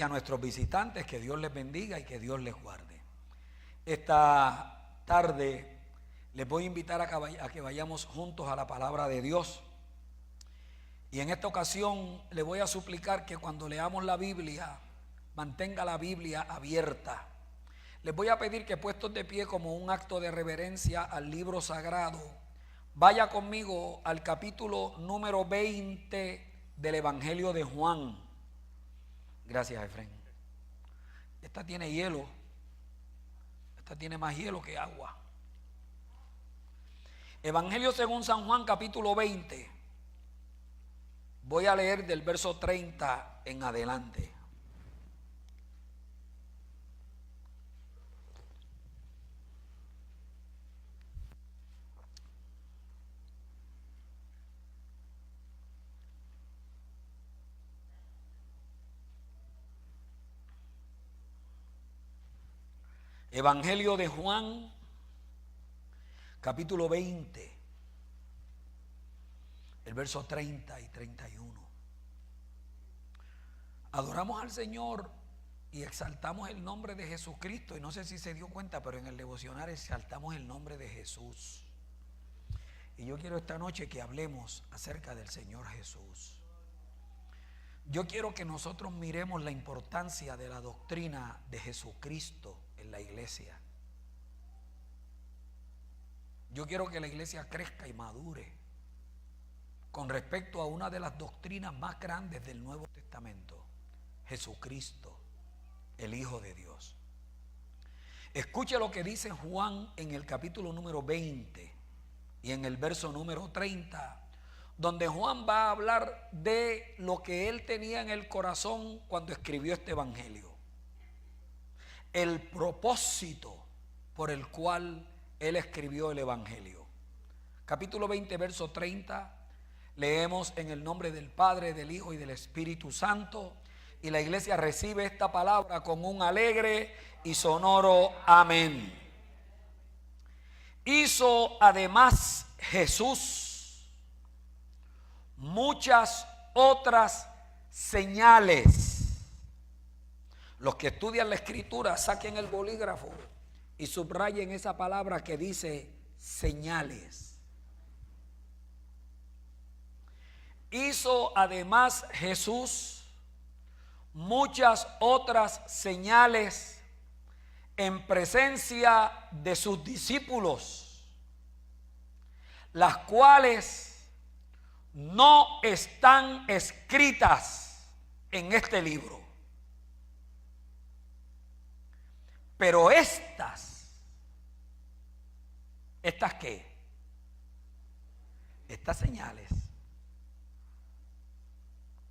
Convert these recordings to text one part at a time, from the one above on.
Y a nuestros visitantes, que Dios les bendiga y que Dios les guarde. Esta tarde les voy a invitar a que vayamos juntos a la palabra de Dios. Y en esta ocasión le voy a suplicar que cuando leamos la Biblia, mantenga la Biblia abierta. Les voy a pedir que, puestos de pie como un acto de reverencia al libro sagrado, vaya conmigo al capítulo número 20 del Evangelio de Juan. Gracias, Efraín. Esta tiene hielo. Esta tiene más hielo que agua. Evangelio según San Juan, capítulo 20. Voy a leer del verso 30 en adelante. Evangelio de Juan, capítulo 20, el verso 30 y 31. Adoramos al Señor y exaltamos el nombre de Jesucristo. Y no sé si se dio cuenta, pero en el devocional exaltamos el nombre de Jesús. Y yo quiero esta noche que hablemos acerca del Señor Jesús. Yo quiero que nosotros miremos la importancia de la doctrina de Jesucristo en la iglesia. Yo quiero que la iglesia crezca y madure con respecto a una de las doctrinas más grandes del Nuevo Testamento: Jesucristo, el Hijo de Dios. Escuche lo que dice Juan en el capítulo número 20 y en el verso número 30, donde Juan va a hablar de lo que él tenía en el corazón cuando escribió este evangelio. El propósito por el cual él escribió el evangelio. Capítulo 20, verso 30, leemos en el nombre del Padre, del Hijo y del Espíritu Santo, y la iglesia recibe esta palabra con un alegre y sonoro amén. Hizo además Jesús muchas otras señales. Los que estudian la escritura, saquen el bolígrafo y subrayen esa palabra que dice señales. Hizo además Jesús muchas otras señales en presencia de sus discípulos, las cuales no están escritas en este libro. Pero ¿estas qué? Estas señales.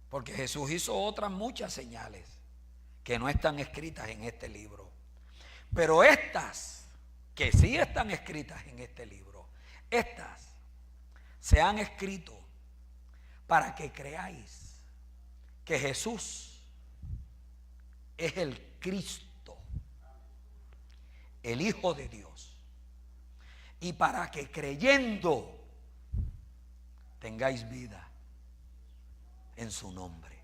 Porque Jesús hizo otras muchas señales que no están escritas en este libro. Pero estas, que sí están escritas en este libro, estas se han escrito para que creáis que Jesús es el Cristo, el Hijo de Dios, y para que creyendo tengáis vida en su nombre.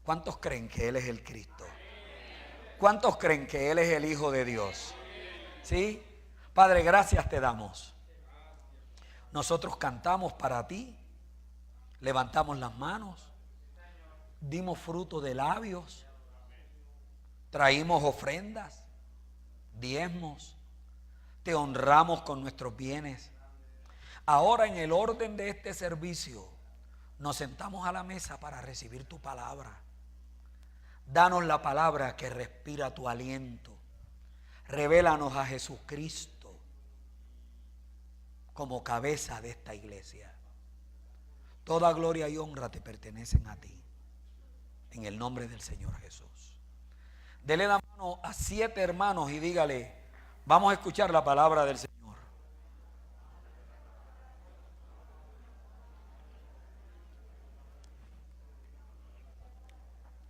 ¿Cuántos creen que Él es el Cristo? ¿Cuántos creen que Él es el Hijo de Dios? ¿Sí? Padre, gracias te damos. Nosotros cantamos para ti, levantamos las manos, dimos fruto de labios, traímos ofrendas, diezmos, te honramos con nuestros bienes. Ahora, en el orden de este servicio, nos sentamos a la mesa para recibir tu palabra. Danos la palabra que respira tu aliento. Revélanos a Jesucristo como cabeza de esta iglesia. Toda gloria y honra te pertenecen a ti, en el nombre del Señor Jesús. Dele la mano a 7 hermanos y dígale: vamos a escuchar la palabra del Señor.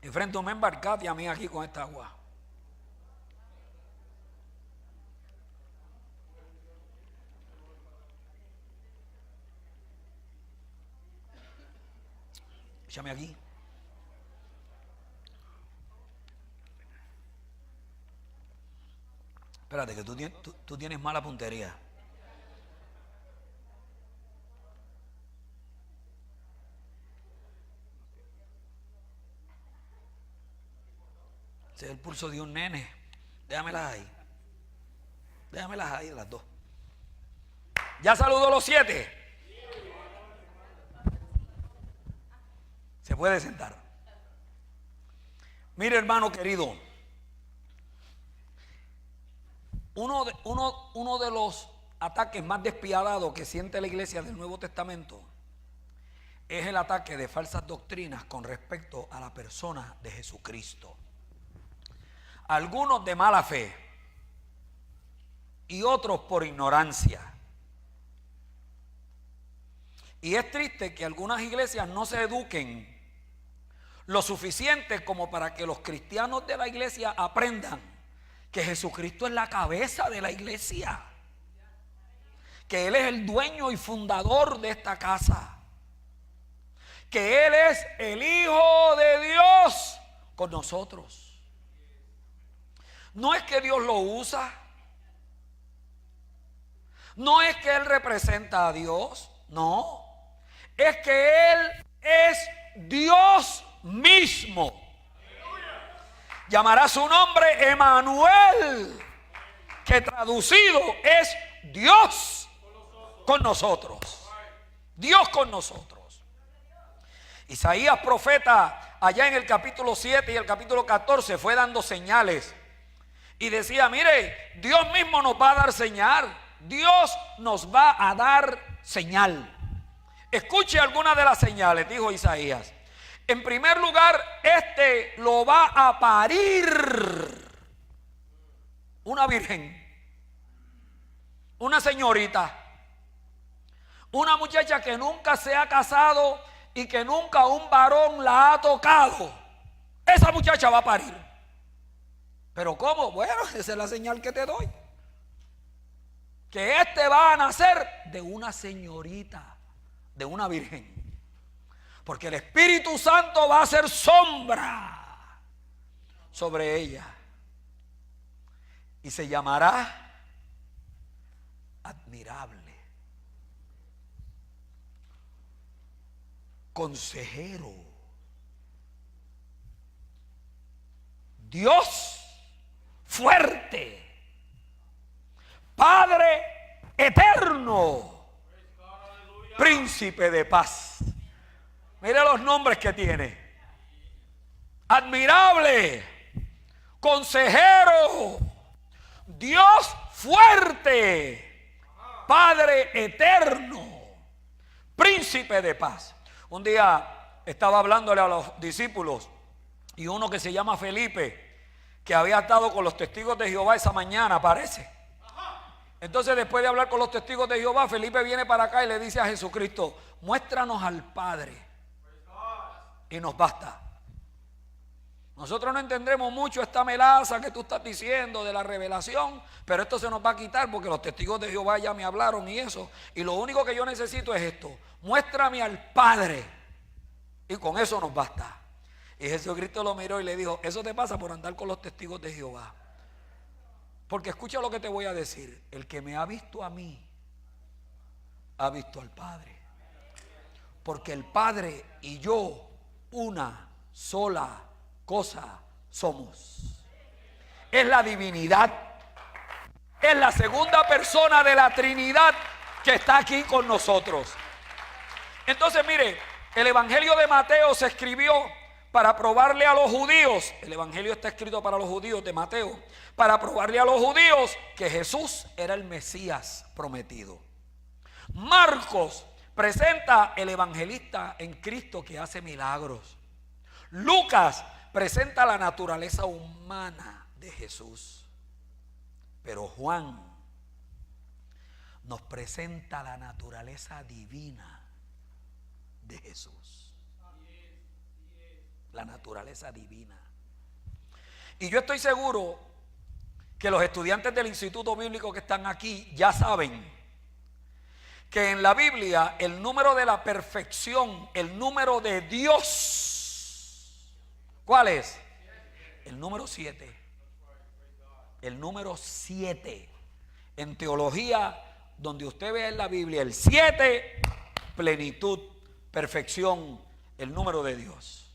Enfrente me embarcate a mí aquí con esta agua. Échame aquí. Espérate, que tú tienes mala puntería. Ese es el pulso de un nene. Déjamelas ahí. Déjamelas ahí las dos. ¿Ya saludó los 7? Se puede sentar. Mire, hermano querido, uno de los ataques más despiadados que siente la iglesia del Nuevo Testamento es el ataque de falsas doctrinas con respecto a la persona de Jesucristo. Algunos de mala fe y otros por ignorancia. Y es triste que algunas iglesias no se eduquen lo suficiente como para que los cristianos de la iglesia aprendan que Jesucristo es la cabeza de la iglesia, que Él es el dueño y fundador de esta casa, que Él es el Hijo de Dios con nosotros. No es que Dios lo usa, no es que Él representa a Dios, no, es que Él es Dios mismo. Llamará su nombre Emanuel, que traducido es Dios con nosotros. Dios con nosotros. Isaías, profeta, allá en el capítulo 7 y el capítulo 14 fue dando señales y decía: mire, Dios mismo nos va a dar señal. Dios nos va a dar señal. Escuche algunas de las señales, dijo Isaías. En primer lugar, lo va a parir una virgen, una señorita, una muchacha que nunca se ha casado y que nunca un varón la ha tocado. Esa muchacha va a parir. ¿Pero cómo? Bueno, esa es la señal que te doy. Que va a nacer de una señorita, de una virgen. Porque el Espíritu Santo va a hacer sombra sobre ella. Y se llamará admirable, consejero, Dios fuerte, Padre eterno, príncipe de paz. Mire los nombres que tiene: admirable, consejero, Dios fuerte, Padre eterno, príncipe de paz. Un día estaba hablándole a los discípulos y uno que se llama Felipe, que había estado con los testigos de Jehová esa mañana, parece. Entonces, después de hablar con los testigos de Jehová, Felipe viene para acá y le dice a Jesucristo: muéstranos al Padre y nos basta. Nosotros no entendemos mucho esta melaza que tú estás diciendo de la revelación, pero esto se nos va a quitar porque los testigos de Jehová ya me hablaron y eso. Y lo único que yo necesito es esto: muéstrame al Padre y con eso nos basta. Y Jesucristo lo miró y le dijo: eso te pasa por andar con los testigos de Jehová. Porque escucha lo que te voy a decir: el que me ha visto a mí ha visto al Padre. Porque el Padre y yo una sola cosa somos. Es la divinidad. Es la segunda persona de la Trinidad que está aquí con nosotros. Entonces, mire, el Evangelio de Mateo se escribió para probarle a los judíos. El Evangelio está escrito para los judíos de Mateo, para probarle a los judíos que Jesús era el Mesías prometido. Marcos presenta el evangelista en Cristo que hace milagros. Lucas presenta la naturaleza humana de Jesús. Pero Juan nos presenta la naturaleza divina de Jesús. La naturaleza divina. Y yo estoy seguro que los estudiantes del Instituto Bíblico que están aquí ya saben que en la Biblia el número de la perfección, el número de Dios, ¿cuál es? El número 7. el número 7. En teología, donde usted ve en la Biblia el 7, plenitud, perfección, el número de Dios.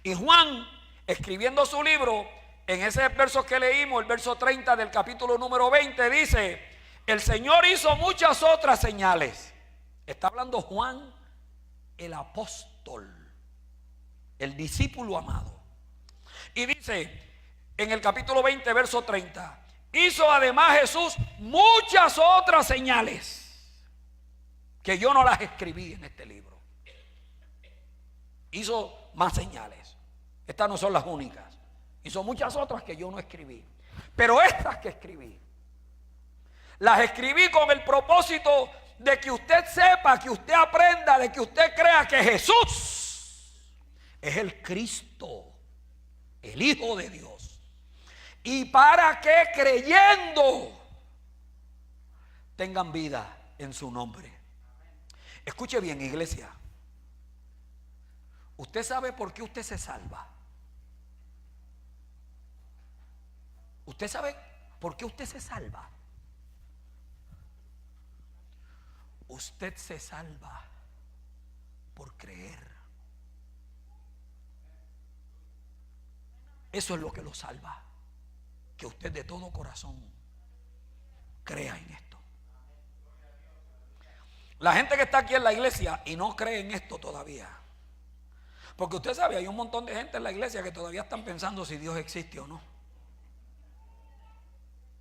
Y Juan, escribiendo su libro, en ese verso que leímos, el verso 30 del capítulo número 20, dice: el Señor hizo muchas otras señales. Está hablando Juan, el apóstol, el discípulo amado. Y dice en el capítulo 20, verso 30: hizo además Jesús muchas otras señales que yo no las escribí en este libro. Hizo más señales. Estas no son las únicas. Hizo muchas otras que yo no escribí. Pero estas que escribí, las escribí con el propósito de que usted sepa, que usted aprenda, de que usted crea que Jesús es el Cristo, el Hijo de Dios. Y para que creyendo tengan vida en su nombre. Escuche bien, iglesia. ¿Usted sabe por qué usted se salva? ¿Usted sabe por qué usted se salva? Usted se salva por creer. Eso es lo que lo salva. Que usted de todo corazón crea en esto. La gente que está aquí en la iglesia y no cree en esto todavía. Porque usted sabe, hay un montón de gente en la iglesia que todavía están pensando si Dios existe o no.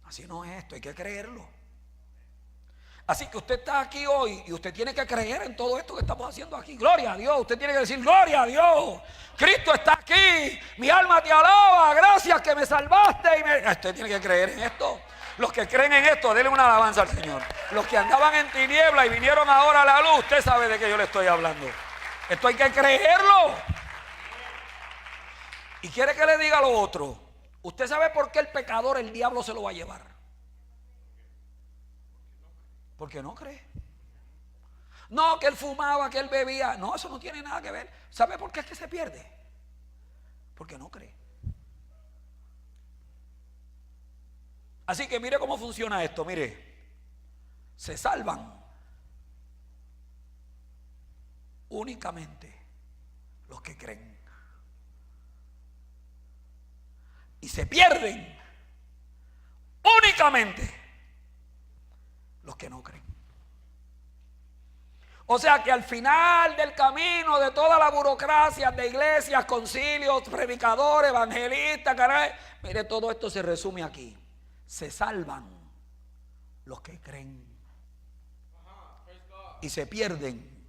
Así no es esto, hay que creerlo. Así que usted está aquí hoy y usted tiene que creer en todo esto que estamos haciendo aquí. Gloria a Dios. Usted tiene que decir: gloria a Dios, Cristo está aquí, mi alma te alaba, gracias que me salvaste. Usted tiene que creer en esto. Los que creen en esto, denle una alabanza al Señor. Los que andaban en tiniebla y vinieron ahora a la luz, usted sabe de qué yo le estoy hablando. Esto hay que creerlo. Y quiere que le diga lo otro. ¿Usted sabe por qué el pecador, el diablo, se lo va a llevar? Porque no cree. No, que él fumaba, que él bebía. No, eso no tiene nada que ver. ¿Sabe por qué es que se pierde? Porque no cree. Así que mire cómo funciona esto. Mire, se salvan únicamente los que creen. Y se pierden únicamente los que no creen. O sea que al final del camino de toda la burocracia de iglesias, concilios, predicadores, evangelistas, caray, mire, todo esto se resume aquí. Se salvan los que creen y se pierden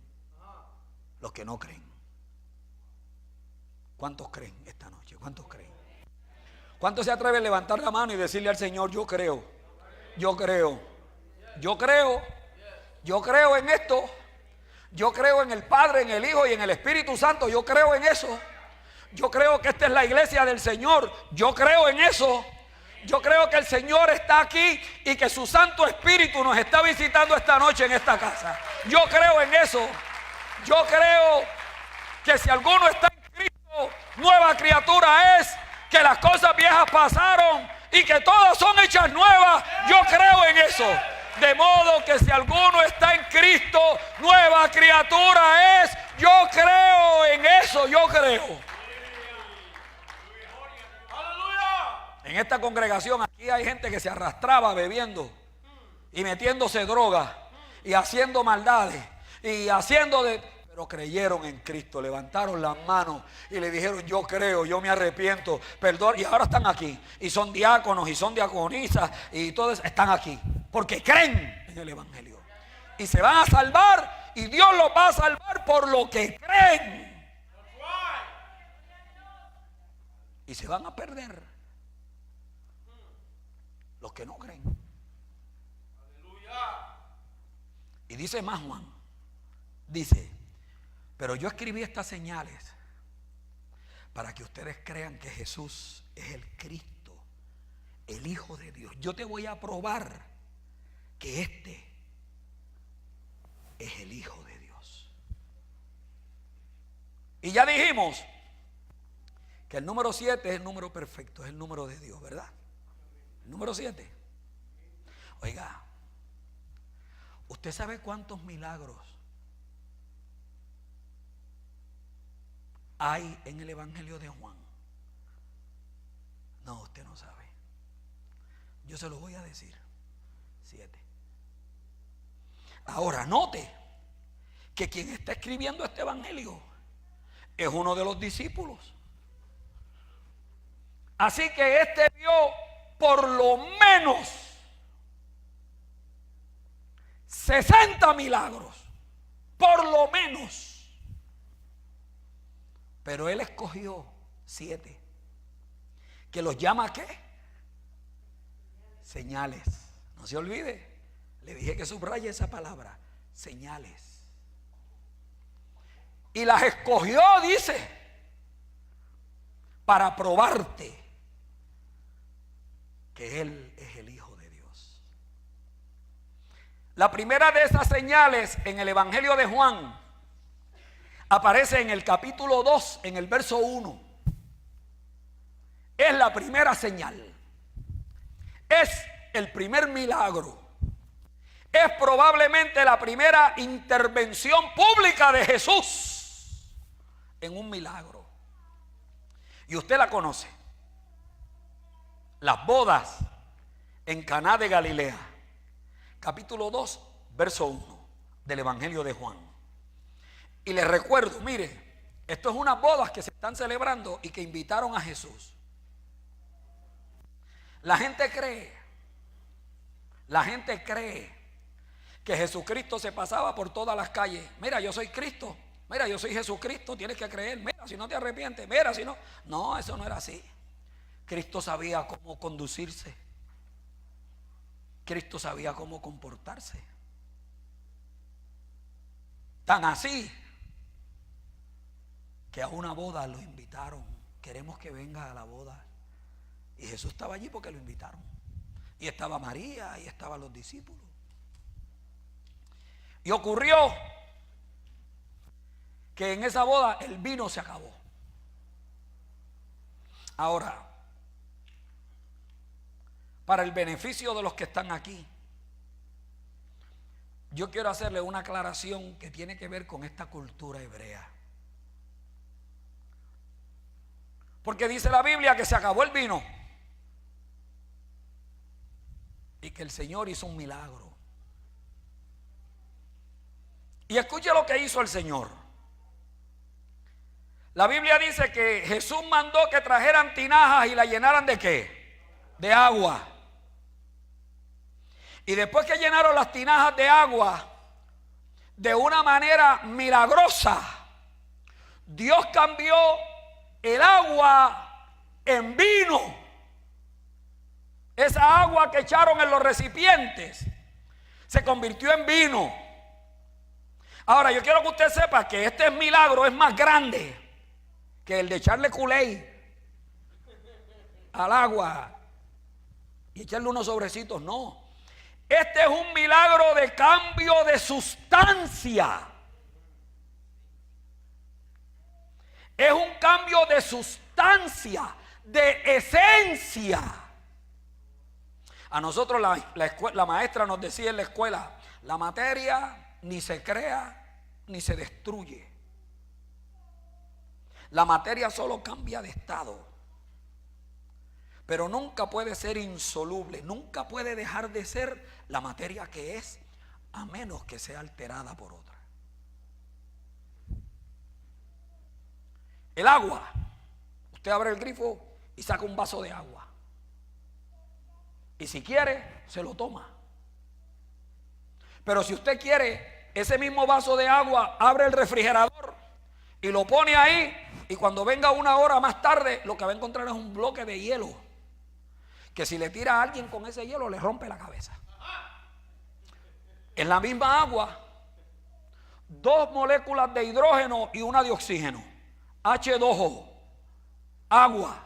los que no creen. ¿Cuántos creen esta noche? ¿Cuántos creen? ¿Cuántos se atreven a levantar la mano y decirle al Señor: yo creo, yo creo, yo creo, yo creo en esto, yo creo en el Padre, en el Hijo y en el Espíritu Santo, yo creo en eso, yo creo que esta es la iglesia del Señor, yo creo en eso, yo creo que el Señor está aquí y que su Santo Espíritu nos está visitando esta noche en esta casa, yo creo en eso, yo creo que si alguno está en Cristo, nueva criatura es, que las cosas viejas pasaron y que todas son hechas nuevas. Yo creo en eso. De modo que si alguno está en Cristo, nueva criatura es. Yo creo en eso, yo creo. En esta congregación aquí hay gente que se arrastraba bebiendo y metiéndose droga y haciendo maldades y haciendo pero creyeron en Cristo, levantaron las manos y le dijeron: yo creo, yo me arrepiento, perdón. Y ahora están aquí y son diáconos y son diaconisas y todos están aquí porque creen en el Evangelio y se van a salvar y Dios los va a salvar por lo que creen. Y se van a perder los que no creen. Y dice más Juan, dice: pero yo escribí estas señales para que ustedes crean que Jesús es el Cristo, el Hijo de Dios. Yo te voy a probar que este es el Hijo de Dios. Y ya dijimos que el número 7 es el número perfecto, es el número de Dios, ¿verdad? Número 7. Oiga, ¿usted sabe cuántos milagros hay en el Evangelio de Juan? No, usted no sabe. Yo se lo voy a decir. 7. Ahora note que quien está escribiendo este evangelio es uno de los discípulos. Así que este vio por lo menos 60 milagros, por lo menos. Pero él escogió 7, que los llama ¿qué? Señales. No se olvide, le dije que subraye esa palabra, señales. Y las escogió, dice, para probarte que Él es el Hijo de Dios. La primera de esas señales en el Evangelio de Juan aparece en el capítulo 2, en el verso 1. Es la primera señal. Es el primer milagro. Es probablemente la primera intervención pública de Jesús en un milagro. Y usted la conoce. Las bodas en Caná de Galilea. Capítulo 2, verso 1 del Evangelio de Juan. Y les recuerdo, mire, esto es unas bodas que se están celebrando y que invitaron a Jesús. La gente cree que Jesucristo se pasaba por todas las calles. Mira, yo soy Cristo. Mira, yo soy Jesucristo, tienes que creer. Mira, si no te arrepientes. Mira, si no. No, eso no era así. Cristo sabía cómo conducirse. Cristo sabía cómo comportarse. Tan así que a una boda lo invitaron. Queremos que venga a la boda. Y Jesús estaba allí porque lo invitaron. Y estaba María y estaban los discípulos. Y ocurrió que en esa boda el vino se acabó. Ahora, para el beneficio de los que están aquí, yo quiero hacerle una aclaración que tiene que ver con esta cultura hebrea. Porque dice la Biblia que se acabó el vino y que el Señor hizo un milagro. Y escuche lo que hizo el Señor. La Biblia dice que Jesús mandó que trajeran tinajas y la llenaran ¿de qué? De agua. Y después que llenaron las tinajas de agua, de una manera milagrosa, Dios cambió el agua en vino. Esa agua que echaron en los recipientes se convirtió en vino. Ahora yo quiero que usted sepa que este milagro es más grande que el de echarle Kool-Aid al agua y echarle unos sobrecitos. No, este es un milagro de cambio de sustancia. Es un cambio de sustancia, de esencia. A nosotros la maestra nos decía en la escuela, la materia ni se crea ni se destruye. La materia solo cambia de estado, pero nunca puede ser insoluble, nunca puede dejar de ser la materia que es, a menos que sea alterada por otra. El agua, usted abre el grifo y saca un vaso de agua, y si quiere se lo toma. Pero si usted quiere ese mismo vaso de agua, abre el refrigerador y lo pone ahí, y cuando venga una hora más tarde lo que va a encontrar es un bloque de hielo que si le tira a alguien con ese hielo le rompe la cabeza. En la misma agua, 2 moléculas de hidrógeno y una de oxígeno, H2O, agua.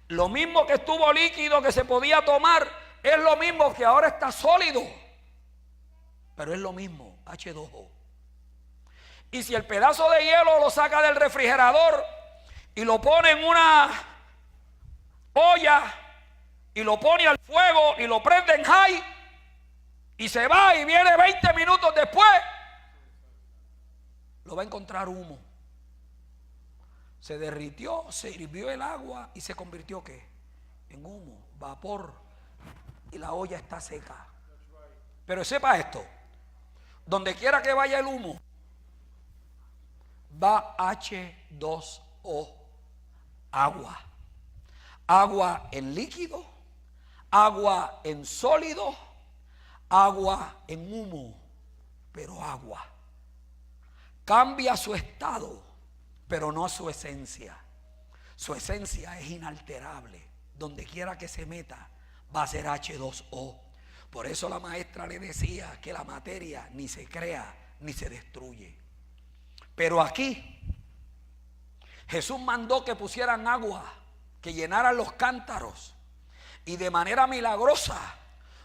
Lo mismo que estuvo líquido que se podía tomar es lo mismo que ahora está sólido, pero es lo mismo, H2O. Y si el pedazo de hielo lo saca del refrigerador y lo pone en una olla y lo pone al fuego y lo prende en high y se va y viene 20 minutos después, lo va a encontrar humo. Se derritió, se hirvió el agua y se convirtió ¿qué? En humo, vapor, y la olla está seca. Pero sepa esto, donde quiera que vaya el humo, va H2O, agua. Agua en líquido, agua en sólido, agua en humo, pero agua. Cambia su estado, pero no su esencia. Su esencia es inalterable. Donde quiera que se meta, va a ser H2O. Por eso la maestra le decía que la materia ni se crea ni se destruye. Pero aquí Jesús mandó que pusieran agua, que llenaran los cántaros, y de manera milagrosa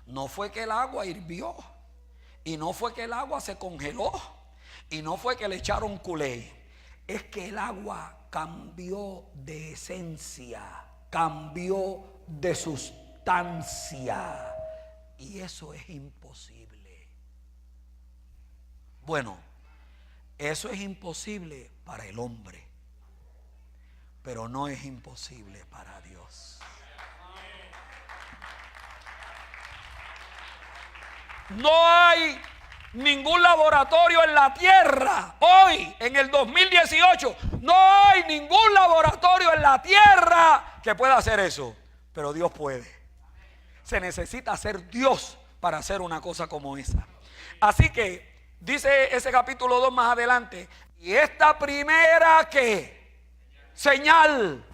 no fue que el agua hirvió, y no fue que el agua se congeló, y no fue que le echaron culé. Es que el agua cambió de esencia, cambió de sustancia, y eso es imposible. Bueno, eso es imposible para el hombre, pero no es imposible para Dios. No hay ningún laboratorio en la tierra hoy, en el 2018, no hay ningún laboratorio en la tierra que pueda hacer eso, pero Dios puede. Se necesita ser Dios para hacer una cosa como esa. Así que dice ese capítulo 2 más adelante, y esta primera ¿qué? Señal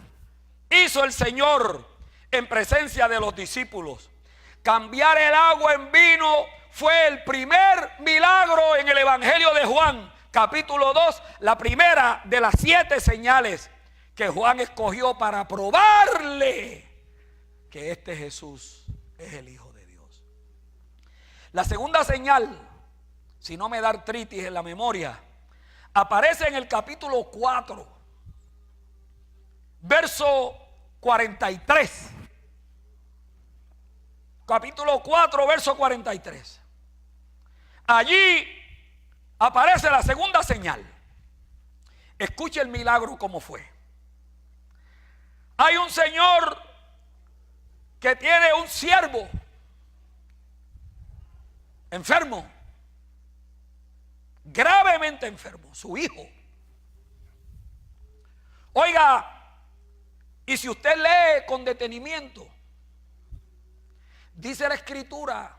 hizo el Señor en presencia de los discípulos. Cambiar el agua en vino fue el primer milagro en el Evangelio de Juan, capítulo 2, la primera de las 7 señales que Juan escogió para probarle que este Jesús es el Hijo de Dios. La segunda señal, si no me da artritis en la memoria, aparece en el capítulo 4, verso 43. Capítulo 4, verso 43. Allí aparece la segunda señal. Escuche el milagro cómo fue. Hay un señor que tiene un siervo enfermo, gravemente enfermo, su hijo. Oiga, y si usted lee con detenimiento, dice la escritura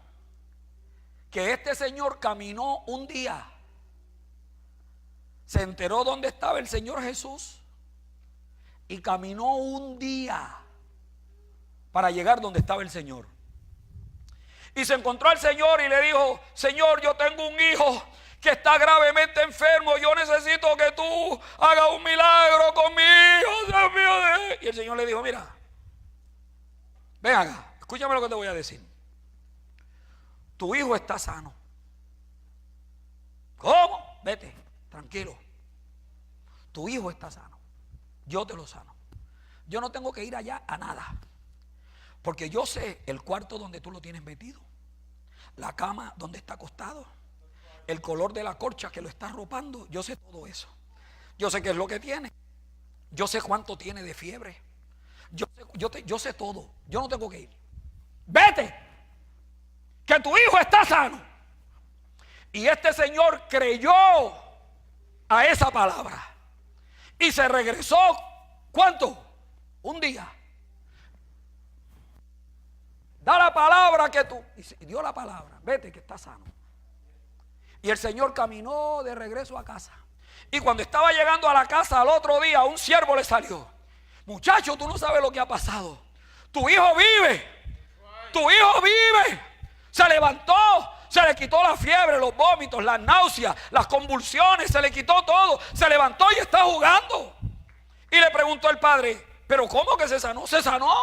que este señor caminó un día, se enteró dónde estaba el Señor Jesús y caminó un día para llegar donde estaba el Señor. Y se encontró al Señor y le dijo: Señor, yo tengo un hijo que está gravemente enfermo, yo necesito que tú hagas un milagro con mi hijo, Dios mío. Y el Señor le dijo: mira, ven acá, escúchame lo que te voy a decir. Tu hijo está sano. ¿Cómo? Vete, tranquilo. Tu hijo está sano. Yo te lo sano. Yo no tengo que ir allá a nada, porque yo sé el cuarto donde tú lo tienes metido, la cama donde está acostado, el color de la corcha que lo está arropando. Yo sé todo eso. Yo sé qué es lo que tiene. Yo sé cuánto tiene de fiebre. Yo sé todo. Yo no tengo que ir. Vete, que tu hijo está sano. Y este señor creyó a esa palabra y se regresó. ¿Cuánto? Un día. Da la palabra que tú. Y dio la palabra. Vete, que está sano. Y el señor caminó de regreso a casa. Y cuando estaba llegando a la casa al otro día, un siervo le salió: muchacho, tú no sabes lo que ha pasado. Tu hijo vive. Tu hijo vive. Se levantó, se le quitó la fiebre, los vómitos, las náuseas, las convulsiones, se le quitó todo. Se levantó y está jugando. Y le preguntó el padre: ¿pero cómo que se sanó? ¿Se sanó?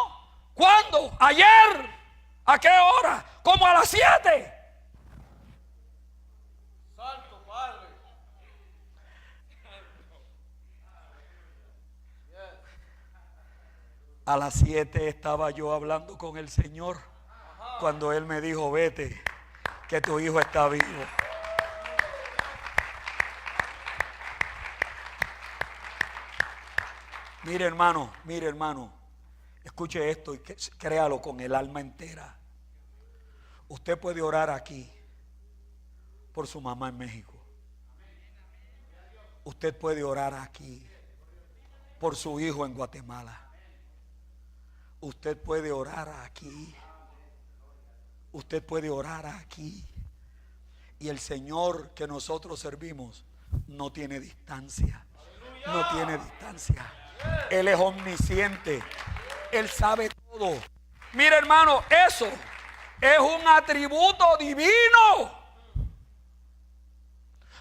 ¿Cuándo? ¿Ayer? ¿A qué hora? ¿Como a las 7? Santo Padre. A las 7 estaba yo hablando con el Señor cuando Él me dijo: vete, que tu hijo está vivo. Mire hermano, escuche esto y créalo con el alma entera. Usted puede orar aquí por su mamá en México. Usted puede orar aquí por su hijo en Guatemala. Usted puede orar aquí. Usted puede orar aquí. Y el Señor que nosotros servimos no tiene distancia. No tiene distancia. Él es omnisciente. Él sabe todo. Mire hermano, eso es un atributo divino.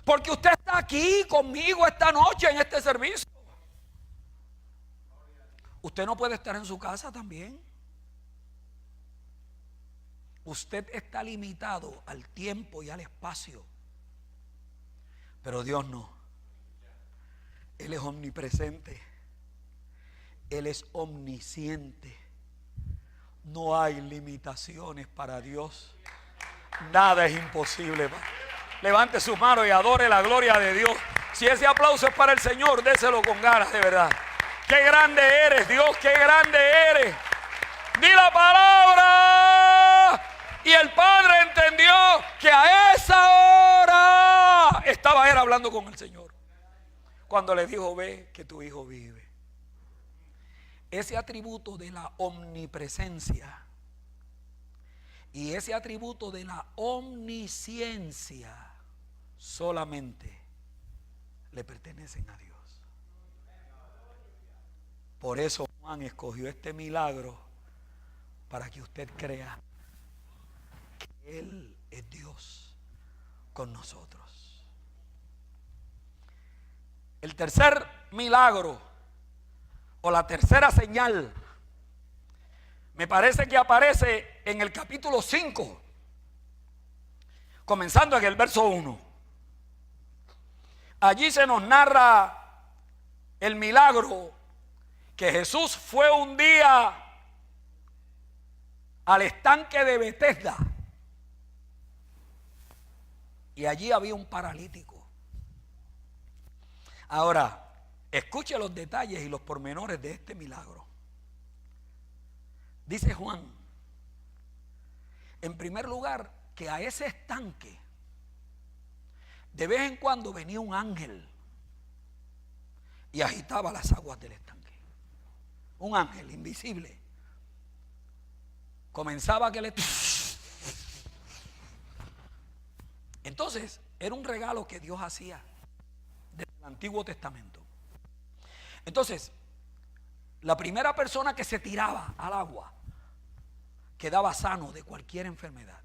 Porque usted está aquí conmigo esta noche en este servicio. Usted no puede estar en su casa también. Usted está limitado al tiempo y al espacio. Pero Dios no. Él es omnipresente. Él es omnisciente. No hay limitaciones para Dios. Nada es imposible. Levante sus manos y adore la gloria de Dios. Si ese aplauso es para el Señor, déselo con ganas, de verdad. ¡Qué grande eres, Dios! ¡Qué grande eres! ¡Di la palabra! Y el Padre entendió que a esa hora estaba él hablando con el Señor. Cuando le dijo: ve, que tu hijo vive. Ese atributo de la omnipresencia y ese atributo de la omnisciencia solamente le pertenecen a Dios. Por eso Juan escogió este milagro, para que usted crea que Él es Dios con nosotros. El tercer milagro, o la tercera señal, me parece que aparece en el capítulo 5, comenzando en el verso 1. Allí se nos narra el milagro que Jesús fue un día al estanque de Betesda y allí había un paralítico. Ahora, escuche los detalles y los pormenores de este milagro. Dice Juan, en primer lugar, que a ese estanque de vez en cuando venía un ángel y agitaba las aguas del estanque. Un ángel invisible. Comenzaba que le... Entonces, era un regalo que Dios hacía desde el Antiguo Testamento. Entonces, la primera persona que se tiraba al agua quedaba sano de cualquier enfermedad.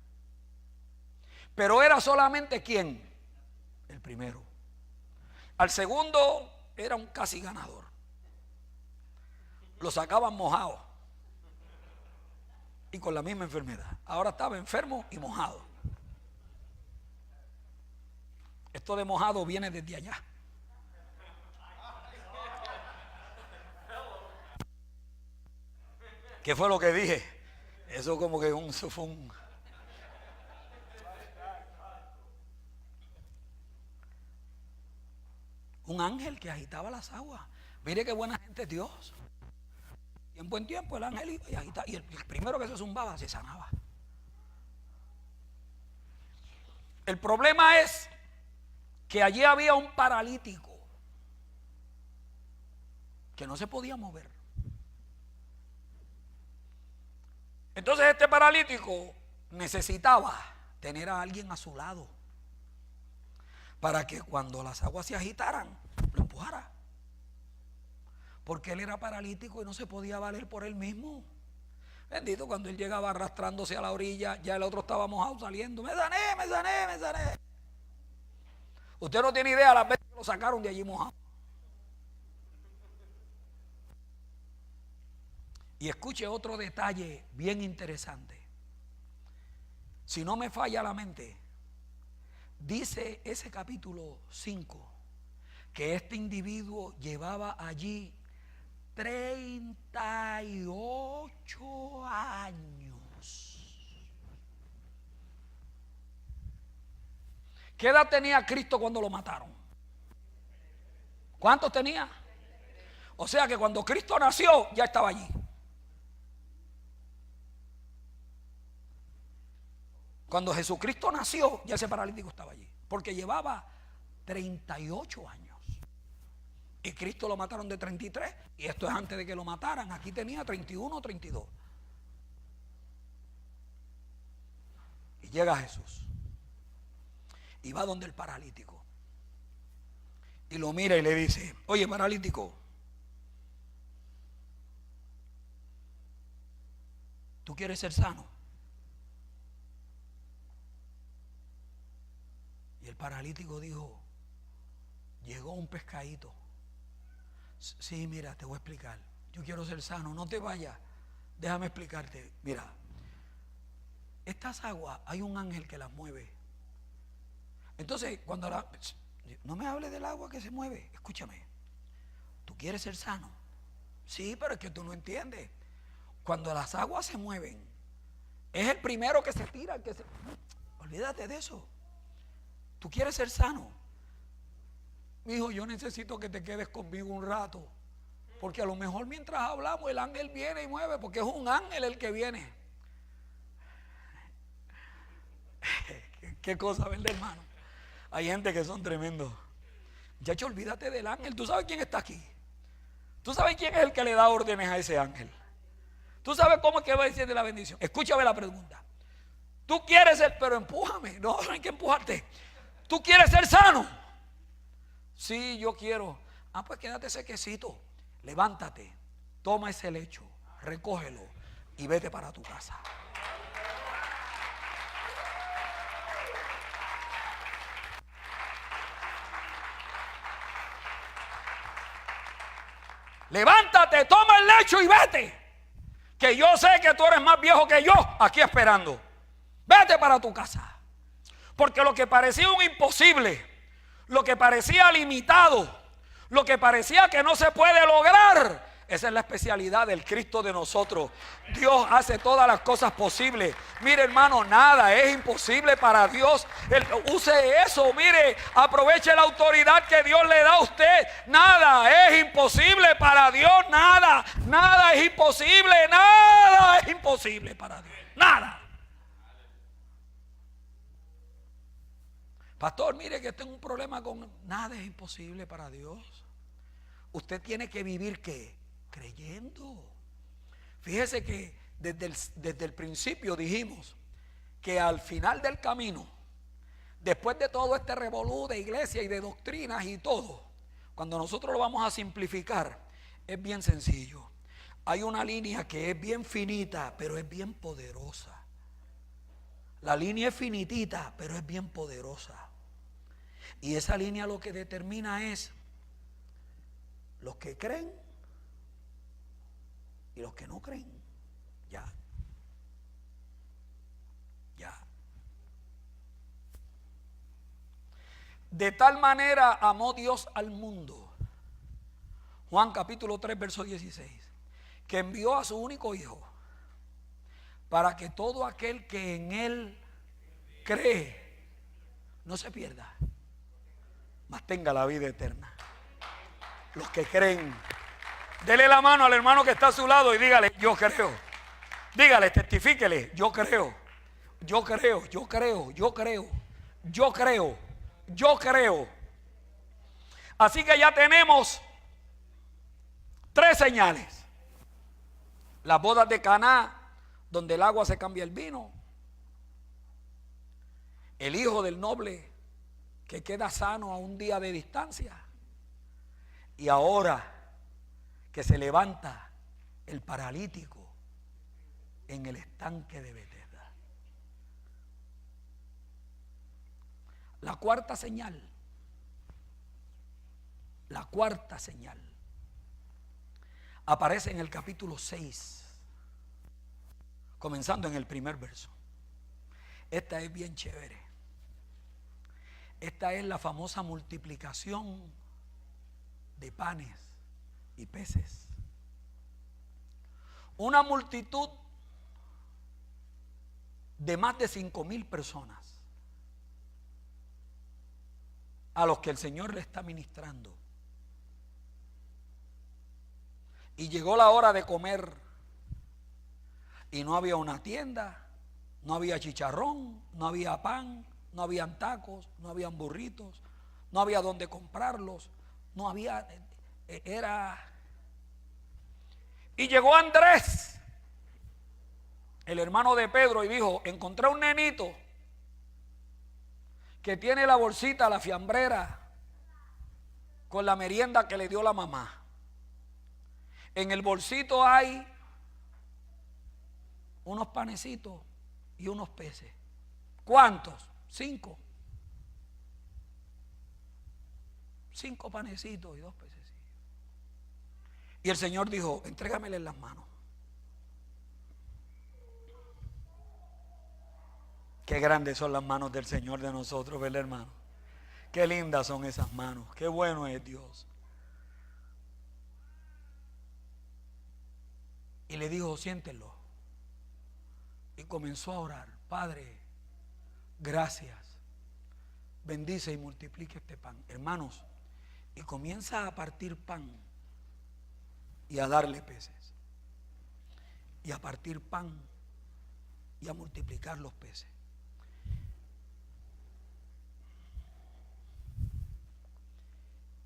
Pero era solamente ¿quién? El primero. Al segundo era un casi ganador. Lo sacaban mojado y con la misma enfermedad. Ahora estaba enfermo y mojado. Esto de mojado viene desde allá. ¿Qué fue lo que dije? Eso como que fue un ángel que agitaba las aguas. Mire qué buena gente es Dios. Tiempo en tiempo el ángel iba y agitaba, y el primero que se zumbaba se sanaba. El problema es que allí había un paralítico que no se podía mover. Entonces este paralítico necesitaba tener a alguien a su lado para que cuando las aguas se agitaran, lo empujara. Porque él era paralítico y no se podía valer por él mismo. Bendito, cuando él llegaba arrastrándose a la orilla, ya el otro estaba mojado saliendo. Me sané, me sané, me sané. Usted no tiene idea las veces que lo sacaron de allí mojado. Y escuche otro detalle bien interesante. Si no me falla la mente, dice ese capítulo 5 que este individuo llevaba allí 38 años. ¿Qué edad tenía Cristo cuando lo mataron? ¿Cuántos tenía? O sea que cuando Cristo nació ya estaba allí. Cuando Jesucristo nació ya ese paralítico estaba allí, porque llevaba 38 años. Y Cristo lo mataron de 33, y esto es antes de que lo mataran. Aquí tenía 31 o 32. Y llega Jesús y va donde el paralítico y lo mira y le dice: oye, paralítico, ¿tú quieres ser sano? Y el paralítico dijo: llegó un pescadito. Sí, mira, te voy a explicar. Yo quiero ser sano, no te vayas. Déjame explicarte. Mira, estas aguas hay un ángel que las mueve. Entonces, cuando no me hables del agua que se mueve. Escúchame. ¿Tú quieres ser sano? Sí, pero es que tú no entiendes. Cuando las aguas se mueven, es el primero que se tira. Olvídate de eso. ¿Tú quieres ser sano? Mijo, yo necesito que te quedes conmigo un rato, porque a lo mejor mientras hablamos el ángel viene y mueve, porque es un ángel el que viene. Qué cosa, ¿verdad, hermano? Hay gente que son tremendos. Muchacho, olvídate del ángel. ¿Tú sabes quién está aquí? ¿Tú sabes quién es el que le da órdenes a ese ángel? ¿Tú sabes cómo es que va a decir de la bendición? Escúchame la pregunta. Tú quieres ser, pero empújame. No hay que empujarte. ¿Tú quieres ser sano? Sí, yo quiero. Pues quédate ese quesito. Levántate, toma ese lecho, recógelo y vete para tu casa. Levántate, toma el lecho y vete. Que yo sé que tú eres más viejo que yo aquí esperando. Vete para tu casa. Porque lo que parecía un imposible, lo que parecía limitado, lo que parecía que no se puede lograr, esa es la especialidad del Cristo de nosotros. Dios hace todas las cosas posibles. Mire, hermano, nada es imposible para Dios. Use eso, mire, aproveche la autoridad que Dios le da a usted. Nada es imposible para Dios, nada es imposible, nada es imposible para Dios, nada. Pastor, mire que tengo un problema con... Nada es imposible para Dios. Usted tiene que vivir, ¿qué? Creyendo. Fíjese que desde el principio dijimos que al final del camino, después de todo este revolú de iglesia y de doctrinas y todo, cuando nosotros lo vamos a simplificar, es bien sencillo. Hay una línea que es bien finita, pero es bien poderosa. La línea es finitita, pero es bien poderosa. Y esa línea lo que determina es los que creen y los que no creen. Ya. De tal manera amó Dios al mundo. Juan capítulo 3, verso 16. Que envió a su único hijo para que todo aquel que en él cree no se pierda, mas tenga la vida eterna. Los que creen, dele la mano al hermano que está a su lado y dígale: yo creo. Dígale, testifíquele: yo creo, yo creo, yo creo, yo creo, yo creo, yo creo. Así que ya tenemos 3 señales. Las bodas de Caná, donde el agua se cambia el vino. El hijo del noble que queda sano a un día de distancia. Y ahora que se levanta el paralítico en el estanque de Betesda. La cuarta señal aparece en el capítulo 6, comenzando en el primer verso. Esta es bien chévere. Esta es la famosa multiplicación de panes y peces. una multitud de más de 5,000 personas a los que el Señor le está ministrando. Y llegó la hora de comer y no había una tienda, no había chicharrón, no había pan, no habían tacos, no habían burritos, no había dónde comprarlos, no había, Y llegó Andrés, el hermano de Pedro, y dijo: encontré un nenito que tiene la bolsita, la fiambrera, con la merienda que le dio la mamá. En el bolsito hay unos panecitos y unos peces. ¿Cuántos? 5. 5 panecitos y 2 peces. Y el Señor dijo: entrégamele en las manos. Qué grandes son las manos del Señor de nosotros, ¿verdad, hermano? Qué lindas son esas manos. Qué bueno es Dios. Y le dijo: siéntenlo. Y comenzó a orar: Padre, gracias. Bendice y multiplique este pan. Hermanos, y comienza a partir pan y a darle peces. Y a partir pan y a multiplicar los peces.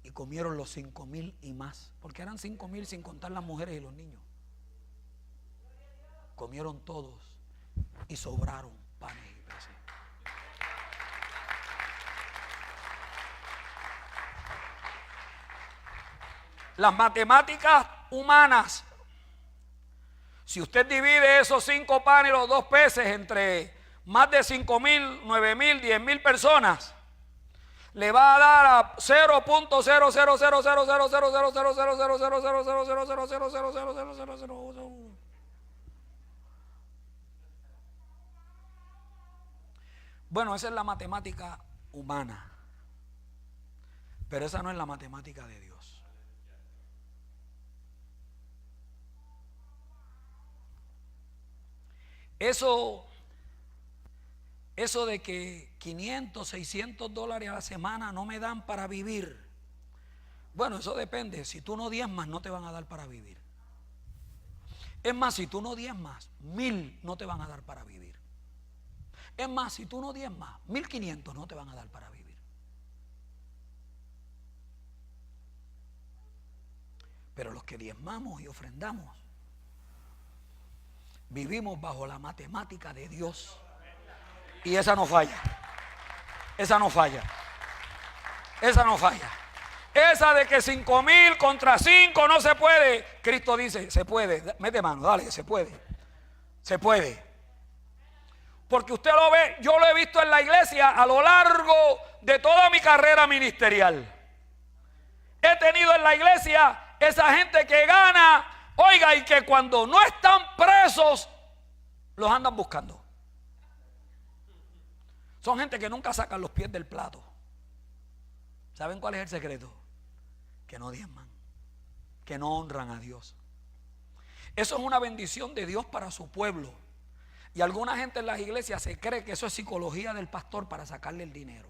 Y comieron los 5,000 y más, porque eran 5,000 sin contar las mujeres y los niños. Comieron todos y sobraron panes y peces. Las matemáticas humanas, si usted divide esos 5 panes y los 2 peces entre más de 5,000, 9,000, 10,000 personas, le va a dar a 0.000000000000000000000000000000000000000000000000000000000000000000000000000000000000000000000000000000000000000000000000000000000000000000000000000000000000000000000000000000000000000000000000000000000000000000000000000000000000000000000000000000000000000000000000000000000000000000000000000000000000000000000000000000000000000000000000000000000000000000000000000000000000000000000000000000000000000000000000000000000000000000000000000000000000000000000000000000000000000000000000000000000000000000000000000000000000000000000000000000000000000000000000000000000000000000000000000000000000000ःശâ Bueno, esa es la matemática humana, pero esa no es la matemática humana, pero esa no es la matemática de Dios. Eso de que 500, 600 dólares a la semana no me dan para vivir, bueno, eso depende. Si tú no diezmas, no te van a dar para vivir. Es más, si tú no diezmas, 1,000 no te van a dar para vivir. Es más, si tú no diezmas, 1,500 no te van a dar para vivir. Pero los que diezmamos y ofrendamos, vivimos bajo la matemática de Dios. Y esa no falla. Esa no falla. Esa no falla. Esa de que 5,000 contra 5 no se puede. Cristo dice: se puede. Mete mano, dale, se puede. Se puede. Porque usted lo ve, yo lo he visto en la iglesia a lo largo de toda mi carrera ministerial. He tenido en la iglesia esa gente que gana, oiga, y que cuando no están presos, los andan buscando. Son gente que nunca sacan los pies del plato. ¿Saben cuál es el secreto? Que no diezman, que no honran a Dios. Eso es una bendición de Dios para su pueblo. Y alguna gente en las iglesias se cree que eso es psicología del pastor para sacarle el dinero.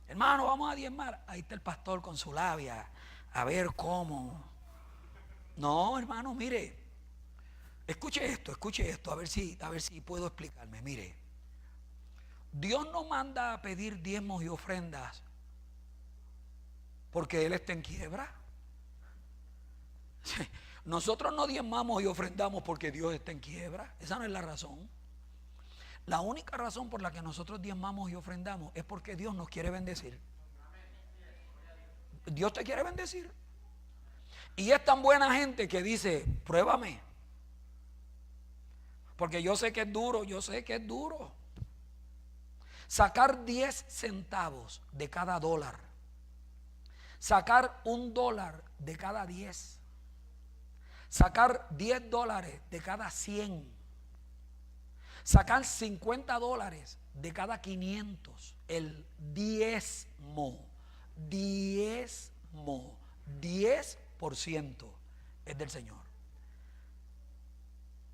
Hermano, vamos a diezmar. Ahí está el pastor con su labia, a ver cómo. No, hermano, mire, escuche esto, a ver si puedo explicarme. Mire, Dios no manda a pedir diezmos y ofrendas porque Él está en quiebra. Nosotros no diezmamos y ofrendamos porque Dios está en quiebra. Esa no es la razón. La única razón por la que nosotros diezmamos y ofrendamos es porque Dios nos quiere bendecir. Dios te quiere bendecir. Y es tan buena gente que dice: pruébame. Porque yo sé que es duro, Sacar 10 centavos de cada dólar. Sacar $1 de cada 10. Sacar $10 de cada 100. Sacar $50 de cada 500. El diezmo. 10% es del Señor.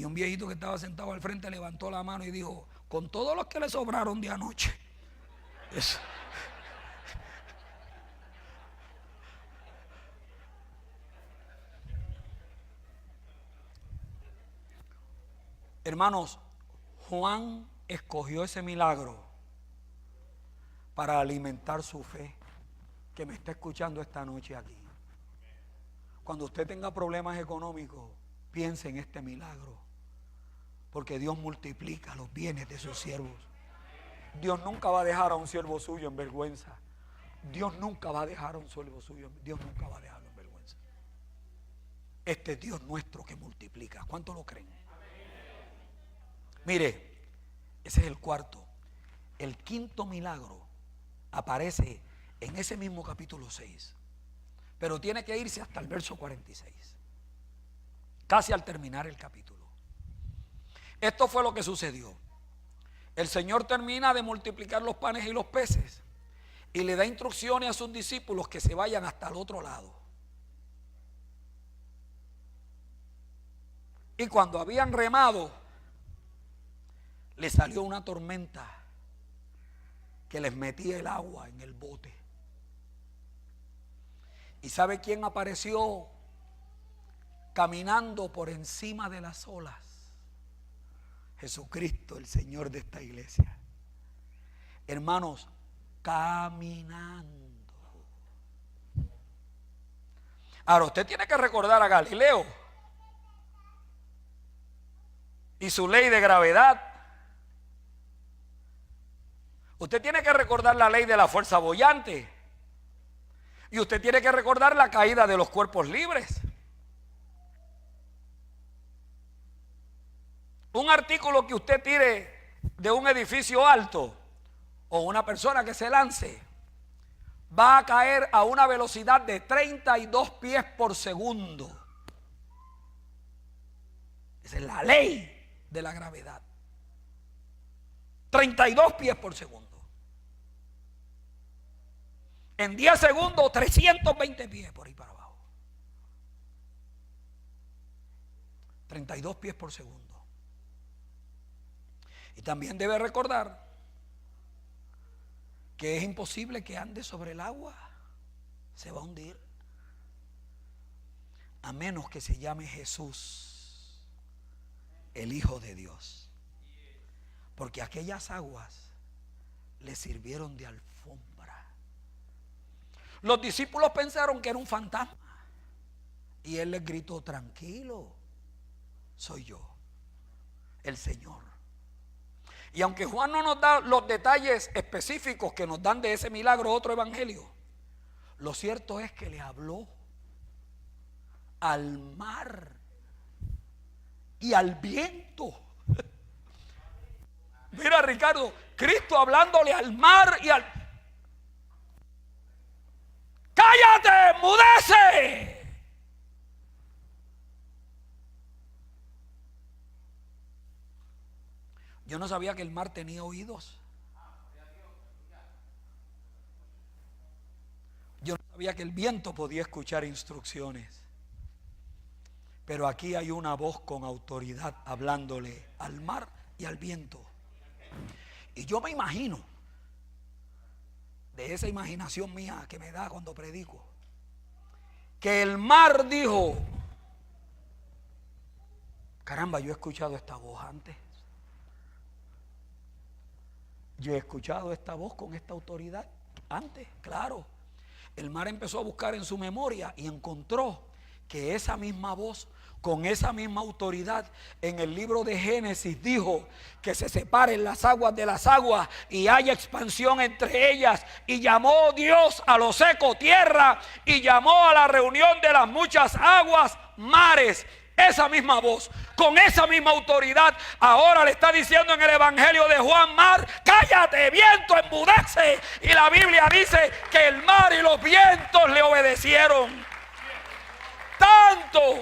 Y un viejito que estaba sentado al frente levantó la mano y dijo: con todos los que le sobraron de anoche. Eso. Hermanos, Juan escogió ese milagro para alimentar su fe, que me está escuchando esta noche aquí. Cuando usted tenga problemas económicos, piense en este milagro, porque Dios multiplica los bienes de sus siervos. Dios nunca va a dejar a un siervo suyo en vergüenza. Dios nunca va a dejar a un siervo suyo. Dios nunca va a dejarlo en vergüenza. Este es Dios nuestro que multiplica. ¿Cuánto lo creen? Mire, ese es el cuarto. El quinto milagro aparece en ese mismo capítulo 6, pero tiene que irse hasta el verso 46, casi al terminar el capítulo. Esto fue lo que sucedió. El Señor termina de multiplicar los panes y los peces y le da instrucciones a sus discípulos que se vayan hasta el otro lado. Y cuando habían remado, le salió una tormenta que les metía el agua en el bote. ¿Y sabe quién apareció caminando por encima de las olas? Jesucristo, el Señor de esta iglesia. Hermanos, caminando. Ahora usted tiene que recordar a Galileo y su ley de gravedad. Usted tiene que recordar la ley de la fuerza boyante. Y usted tiene que recordar la caída de los cuerpos libres. Un artículo que usted tire de un edificio alto o una persona que se lance va a caer a una velocidad de 32 pies por segundo. Esa es la ley de la gravedad. 32 pies por segundo. En 10 segundos, 320 pies por ahí para abajo. 32 pies por segundo. Y también debe recordar que es imposible que ande sobre el agua. Se va a hundir. A menos que se llame Jesús, el Hijo de Dios. Porque aquellas aguas le sirvieron de alfombra. Los discípulos pensaron que era un fantasma. Y él les gritó: tranquilo, soy yo, el Señor. Y aunque Juan no nos da los detalles específicos que nos dan de ese milagro otro evangelio, lo cierto es que le habló al mar y al viento. Mira, Ricardo, Cristo hablándole al mar y al... ¡Cállate, enmudece! Yo no sabía que el mar tenía oídos. Yo no sabía que el viento podía escuchar instrucciones. Pero aquí hay una voz con autoridad hablándole al mar y al viento. Y yo me imagino, de esa imaginación mía que me da cuando predico, que el mar dijo: caramba, yo he escuchado esta voz antes. Yo he escuchado esta voz con esta autoridad antes, claro. El mar empezó a buscar en su memoria y encontró que esa misma voz, con esa misma autoridad, en el libro de Génesis dijo que se separen las aguas de las aguas y haya expansión entre ellas. Y llamó Dios a lo seco tierra y llamó a la reunión de las muchas aguas mares. Esa misma voz, con esa misma autoridad, ahora le está diciendo en el evangelio de Juan: mar, cállate, viento, enmudece. Y la Biblia dice que el mar y los vientos le obedecieron. Tanto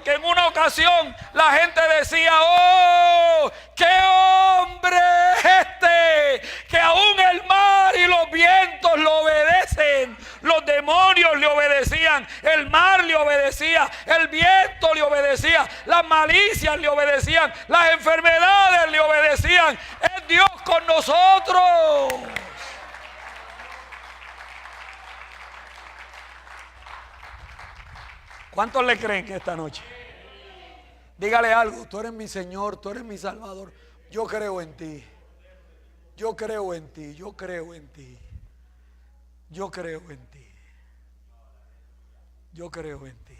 que en una ocasión la gente decía: ¡oh, qué hombre es este! Que aún el mar y los vientos lo obedecen. Los demonios le obedecían, el mar le obedecía, el viento le obedecía. obedecía, las malicias le obedecían, las enfermedades le obedecían. Es Dios con nosotros. ¿Cuántos le creen que esta noche? Dígale algo: tú eres mi Señor, tú eres mi Salvador. Yo creo en ti. Yo creo en ti, yo creo en ti. Yo creo en ti. Yo creo en ti.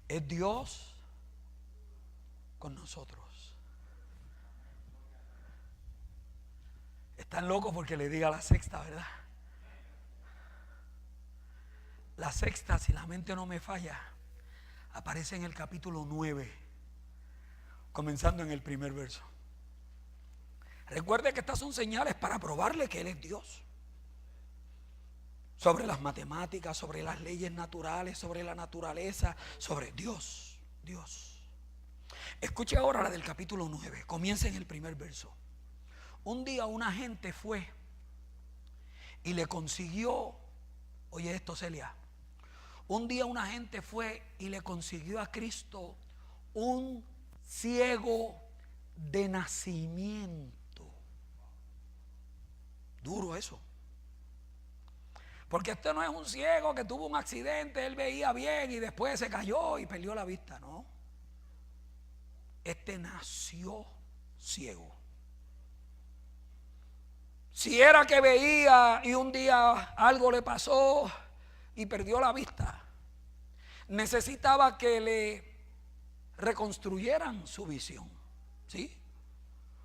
Es Dios con nosotros. Están locos porque le diga la sexta, ¿verdad? La sexta, si la mente no me falla, aparece en el capítulo 9, comenzando en el primer verso. Recuerde que estas son señales para probarle que Él es Dios. Sobre las matemáticas, sobre las leyes naturales, sobre la naturaleza, sobre Dios. Dios. Escuche ahora la del capítulo 9. Comienza en el primer verso. Un día una gente fue y le consiguió, oye esto, Celia. Un día una gente fue y le consiguió a Cristo un ciego de nacimiento. Duro eso. Porque este no es un ciego que tuvo un accidente, él veía bien y después se cayó y perdió la vista, no. Este nació ciego. Si era que veía y un día algo le pasó y perdió la vista, necesitaba que le reconstruyeran su visión, ¿sí?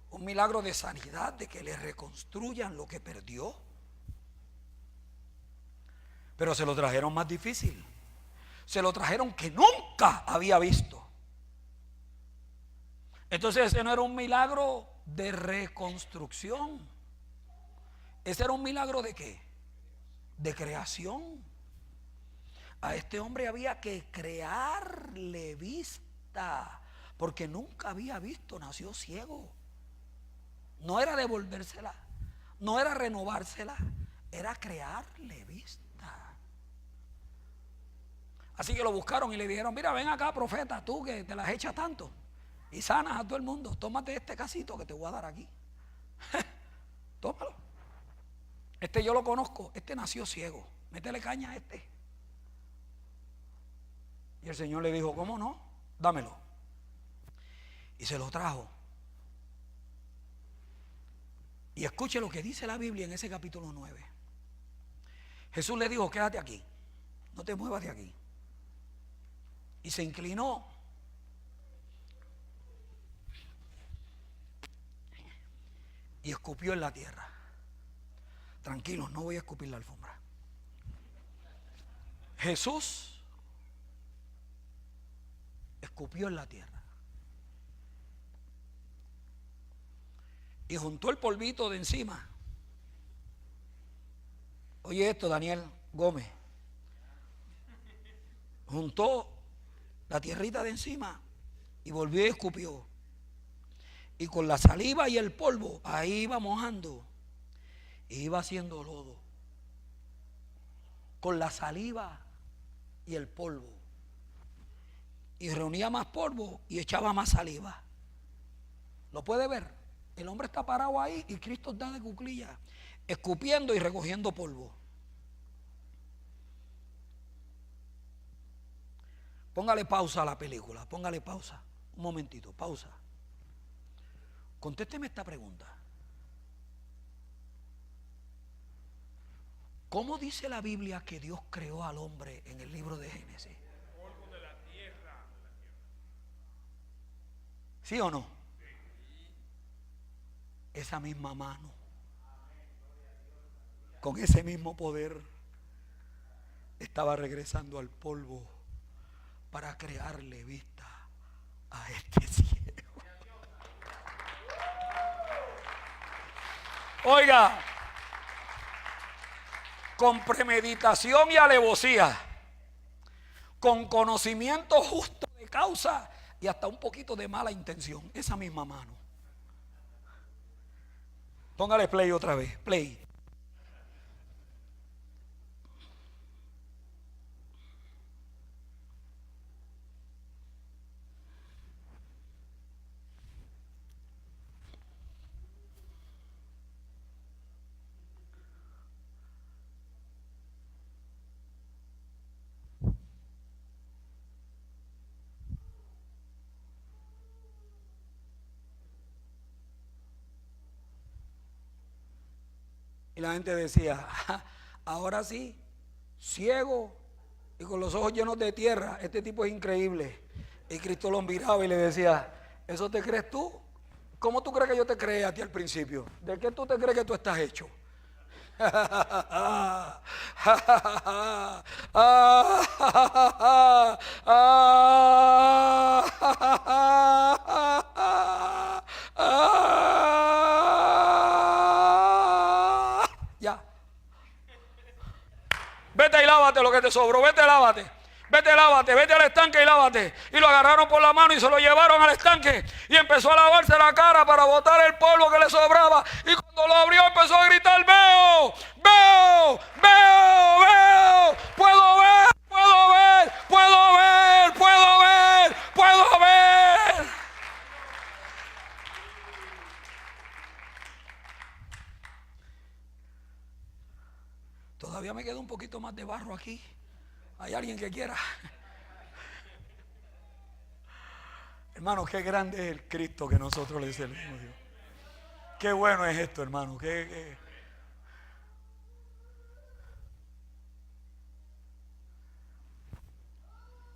Un milagro de sanidad, de que le reconstruyan lo que perdió. Pero se lo trajeron más difícil. Se lo trajeron que nunca había visto. Entonces ese no era un milagro de reconstrucción. Ese era un milagro ¿de qué? De creación. A este hombre había que crearle vista, porque nunca había visto, nació ciego. No era devolvérsela, no era renovársela, era crearle vista. Así que lo buscaron y le dijeron: mira, ven acá, profeta, tú que te las echas tanto y sanas a todo el mundo, tómate este casito que te voy a dar aquí. Tómalo. Este yo lo conozco, este nació ciego, métele caña a este. Y el Señor le dijo: ¿cómo no? Dámelo. Y se lo trajo. Y escuche lo que dice la Biblia en ese capítulo 9. Jesús le dijo: quédate aquí, no te muevas de aquí. Y se inclinó y escupió en la tierra. Tranquilos, no voy a escupir la alfombra. Jesús escupió en la tierra y juntó el polvito de encima. Oye esto, Daniel Gómez. Juntó la tierrita de encima y volvió y escupió. Y con la saliva y el polvo ahí iba mojando y iba haciendo lodo. Con la saliva y el polvo. Y reunía más polvo y echaba más saliva. ¿Lo puede ver? El hombre está parado ahí y Cristo está de cuclillas, escupiendo y recogiendo polvo. Póngale pausa a la película, póngale pausa. Un momentito, pausa. Contésteme esta pregunta. ¿Cómo dice la Biblia que Dios creó al hombre en el libro de Génesis? Polvo de la tierra. ¿Sí o no? Esa misma mano, con ese mismo poder, estaba regresando al polvo para crearle vista a este ciego. Oiga, con premeditación y alevosía, con conocimiento justo de causa y hasta un poquito de mala intención, esa misma mano. Póngale play otra vez, play. Y la gente decía, ahora sí, ciego y con los ojos llenos de tierra, este tipo es increíble. Y Cristo lo miraba y le decía, ¿eso te crees tú? ¿Cómo tú crees que yo te creé a ti al principio? ¿De qué tú te crees que tú estás hecho? Ya. Vete y lávate lo que te sobró, vete y lávate. Vete, lávate, vete al estanque y lávate. Y lo agarraron por la mano y se lo llevaron al estanque. Y empezó a lavarse la cara para botar el polvo que le sobraba. Y cuando lo abrió empezó a gritar, veo, veo, veo, veo. Puedo ver, puedo ver, puedo ver, puedo ver, puedo ver. Todavía me queda un poquito más de barro aquí. ¿Hay alguien que quiera? Hermano, qué grande es el Cristo que nosotros le servimos, Dios. Qué bueno es esto, hermano.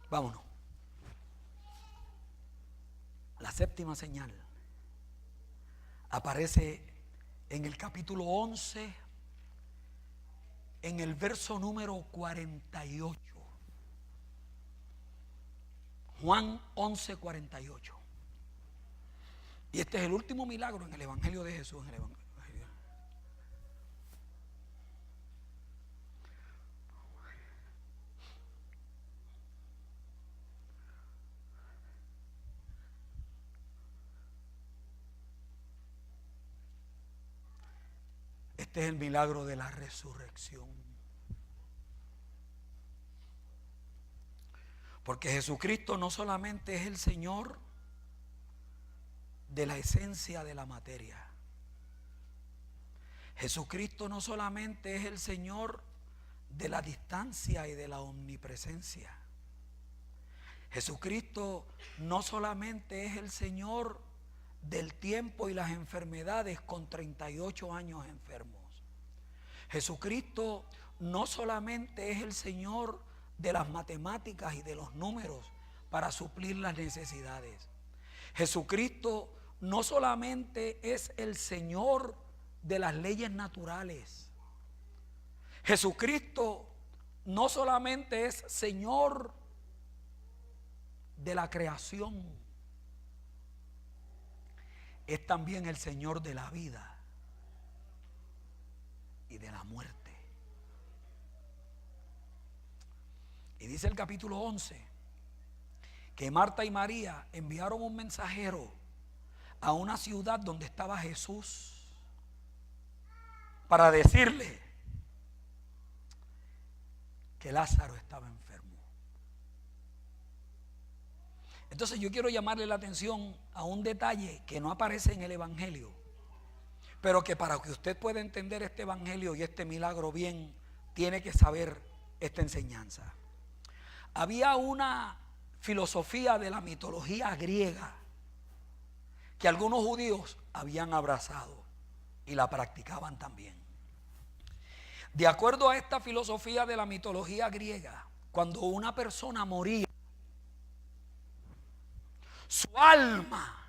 Vámonos. La séptima señal aparece en el capítulo 11, en el verso número 48. Juan 11, 48. Y este es el último milagro en el Evangelio de Jesús. En el Evangelio. Este es el milagro de la resurrección. Porque Jesucristo no solamente es el Señor de la esencia de la materia. Jesucristo no solamente es el Señor de la distancia y de la omnipresencia. Jesucristo no solamente es el Señor del tiempo y las enfermedades con 38 años enfermos. Jesucristo no solamente es el Señor de las matemáticas y de los números para suplir las necesidades. Jesucristo no solamente es el Señor de las leyes naturales. Jesucristo no solamente es Señor de la creación, es también el Señor de la vida y de la muerte. Y dice el capítulo 11 que Marta y María enviaron un mensajero a una ciudad donde estaba Jesús para decirle que Lázaro estaba enfermo. Entonces yo quiero llamarle la atención a un detalle que no aparece en el Evangelio, pero que para que usted pueda entender este Evangelio y este milagro bien, tiene que saber esta enseñanza. Había una filosofía de la mitología griega que algunos judíos habían abrazado y la practicaban también. De acuerdo a esta filosofía de la mitología griega, cuando una persona moría, su alma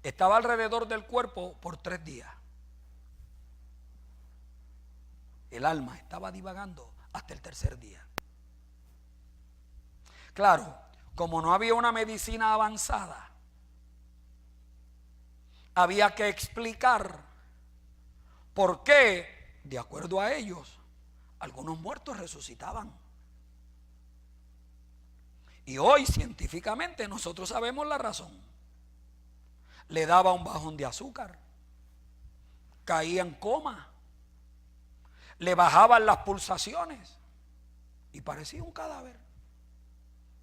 estaba alrededor del cuerpo por 3 días. El alma estaba divagando hasta el 3er día. Claro, como no había una medicina avanzada, había que explicar por qué, de acuerdo a ellos, algunos muertos resucitaban. Y hoy científicamente nosotros sabemos la razón. Le daba un bajón de azúcar, caía en coma, le bajaban las pulsaciones y parecía un cadáver,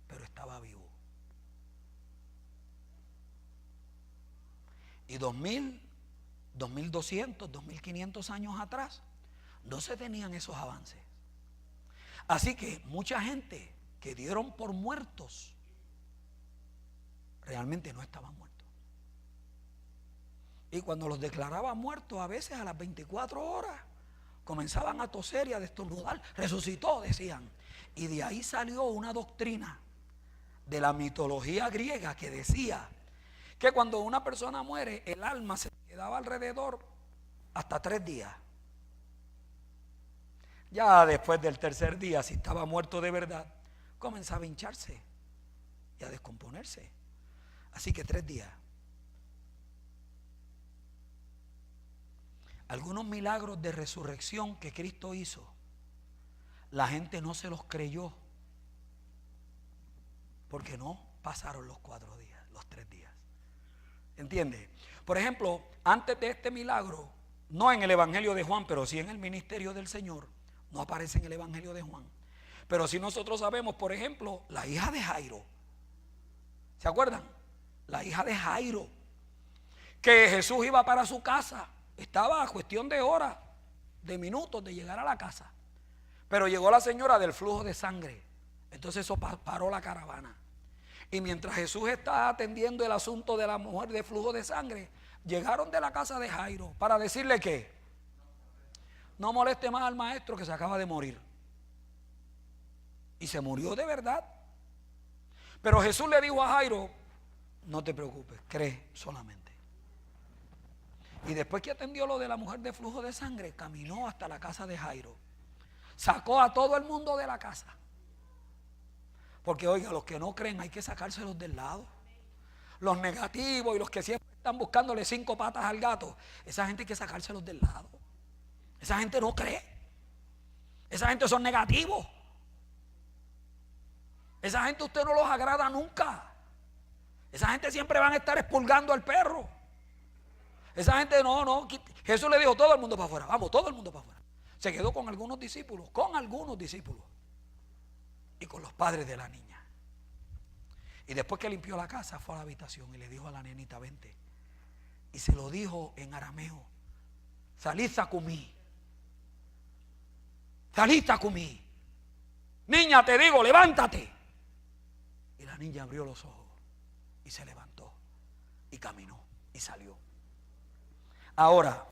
pero estaba vivo. Y 2000, 2200, 2500 años atrás no se tenían esos avances. Así que mucha gente que dieron por muertos realmente no estaban muertos. Y cuando los declaraban muertos, a veces a las 24 horas comenzaban a toser y a destornudar. Resucitó, decían. Y de ahí salió una doctrina de la mitología griega que decía que cuando una persona muere, el alma se quedaba alrededor hasta 3 días. Ya después del tercer día, si estaba muerto de verdad, comenzaba a hincharse y a descomponerse. Así que 3 días. Algunos milagros de resurrección que Cristo hizo, la gente no se los creyó porque no pasaron los 4 días, los 3 días. ¿Entiende? Por ejemplo, antes de este milagro, no en el Evangelio de Juan, pero sí en el ministerio del Señor, no aparece en el Evangelio de Juan. Pero si nosotros sabemos, por ejemplo, la hija de Jairo. ¿Se acuerdan? La hija de Jairo, que Jesús iba para su casa. Estaba a cuestión de horas, de minutos de llegar a la casa. Pero llegó la señora del flujo de sangre. Entonces eso paró la caravana. Y mientras Jesús estaba atendiendo el asunto de la mujer de flujo de sangre, llegaron de la casa de Jairo para decirle que no moleste más al maestro que se acaba de morir. Y se murió de verdad. Pero Jesús le dijo a Jairo, no te preocupes, cree solamente. Y después que atendió lo de la mujer de flujo de sangre, caminó hasta la casa de Jairo. Sacó a todo el mundo de la casa. Porque oiga, los que no creen hay que sacárselos del lado. Los negativos y los que siempre están buscándole 5 patas al gato, esa gente hay que sacárselos del lado. Esa gente no cree. Esa gente son negativos. Esa gente usted no los agrada nunca. Esa gente siempre van a estar expulgando al perro. Esa gente no. Jesús le dijo todo el mundo para afuera. Vamos, todo el mundo para afuera. Se quedó con algunos discípulos. Y con los padres de la niña. Y después que limpió la casa, fue a la habitación y le dijo a la nenita, vente. Y se lo dijo en arameo. Talitha cumí. Talitha cumí. Niña, te digo, levántate. Y la niña abrió los ojos y se levantó y caminó y salió. Ahora,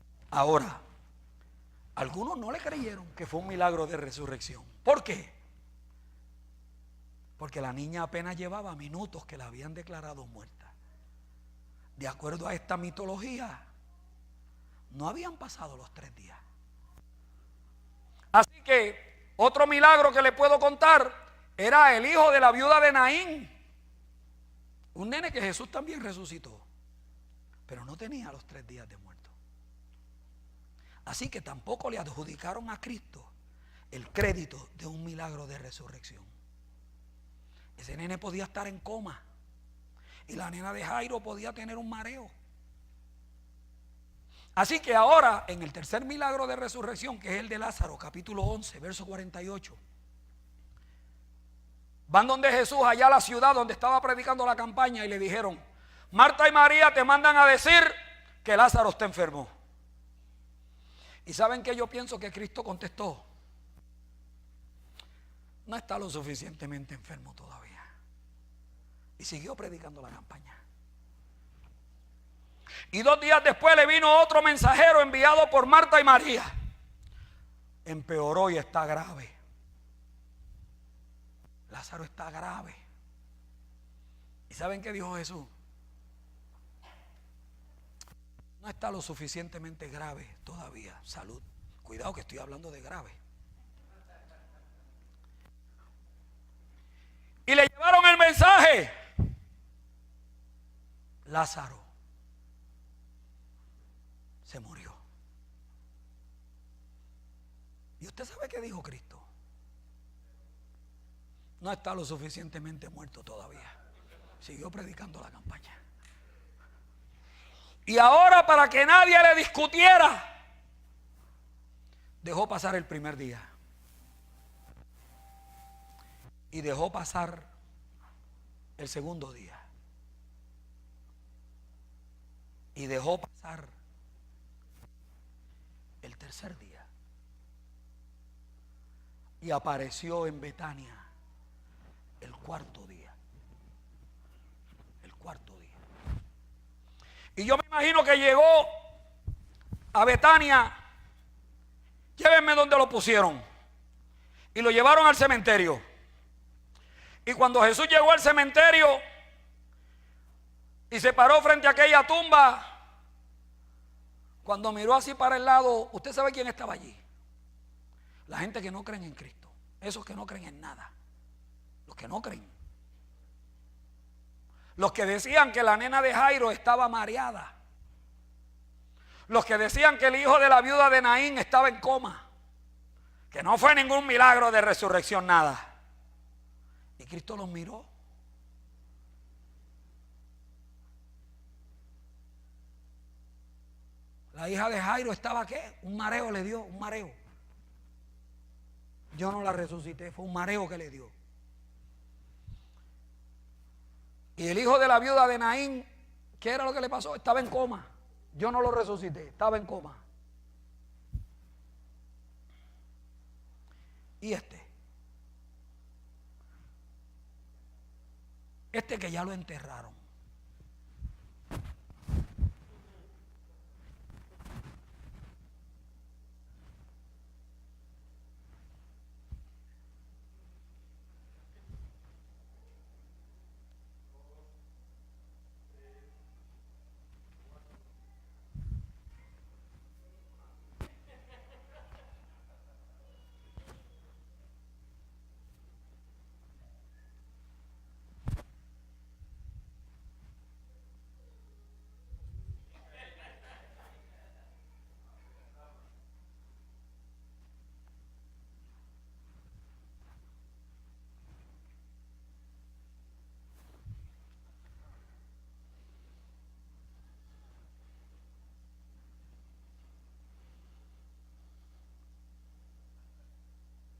algunos no le creyeron que fue un milagro de resurrección. ¿Por qué? Porque la niña apenas llevaba minutos que la habían declarado muerta. De acuerdo a esta mitología, no habían pasado los 3 días. Así que otro milagro que le puedo contar era el hijo de la viuda de Naín. Un nene que Jesús también resucitó, pero no tenía los 3 días de muerto. Así que tampoco le adjudicaron a Cristo el crédito de un milagro de resurrección. Ese nene podía estar en coma y la nena de Jairo podía tener un mareo. Así que ahora, en el tercer milagro de resurrección, que es el de Lázaro, capítulo 11, verso 48, van donde Jesús, allá a la ciudad donde estaba predicando la campaña, y le dijeron, Marta y María te mandan a decir que Lázaro está enfermo. ¿Y saben qué yo pienso que Cristo contestó? No está lo suficientemente enfermo todavía. Y siguió predicando la campaña. Y 2 días después le vino otro mensajero enviado por Marta y María. Empeoró y está grave. Lázaro está grave. ¿Y saben qué dijo Jesús? No está lo suficientemente grave todavía. Salud. Cuidado que estoy hablando de grave. Y le llevaron el mensaje. Lázaro se murió. ¿Y usted sabe qué dijo Cristo? No está lo suficientemente muerto todavía. Siguió predicando la campaña. Y ahora, para que nadie le discutiera, dejó pasar el primer día. Y dejó pasar el segundo día. Y dejó pasar el tercer día. Y apareció en Betania el 4.º día. El 4.º día. Y yo me imagino que llegó a Betania llévenme donde lo pusieron. Y lo llevaron al cementerio. Y cuando Jesús llegó al cementerio y se paró frente a aquella tumba, cuando miró así para el lado, ¿usted sabe quién estaba allí? La gente que no creen en Cristo. Esos que no creen en nada. Los que no creen. Los que decían que la nena de Jairo estaba mareada. Los que decían que el hijo de la viuda de Naín estaba en coma. Que no fue ningún milagro de resurrección, nada. Y Cristo los miró. La hija de Jairo estaba, ¿qué? Un mareo le dio, un mareo. Yo no la resucité, fue un mareo que le dio. Y el hijo de la viuda de Naín, ¿qué era lo que le pasó? Estaba en coma. Yo no lo resucité, estaba en coma. Y este que ya lo enterraron.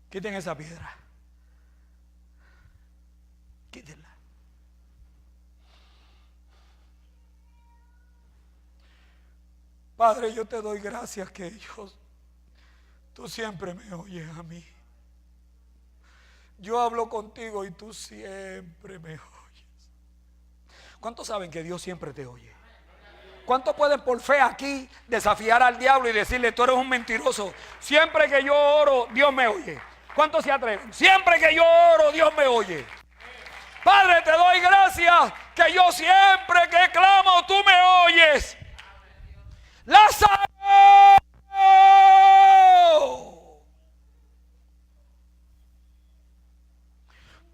Quiten esa piedra. Quítenla. Padre, yo te doy gracias que tú siempre me oyes a mí. Yo hablo contigo y tú siempre me oyes. ¿Cuántos saben que Dios siempre te oye? ¿Cuántos pueden por fe aquí desafiar al diablo y decirle, tú eres un mentiroso? Siempre que yo oro, Dios me oye. ¿Cuántos se atreven? Siempre que yo oro, Dios me oye. Padre, te doy gracias que yo siempre que clamo, tú me oyes. ¡Lázaro!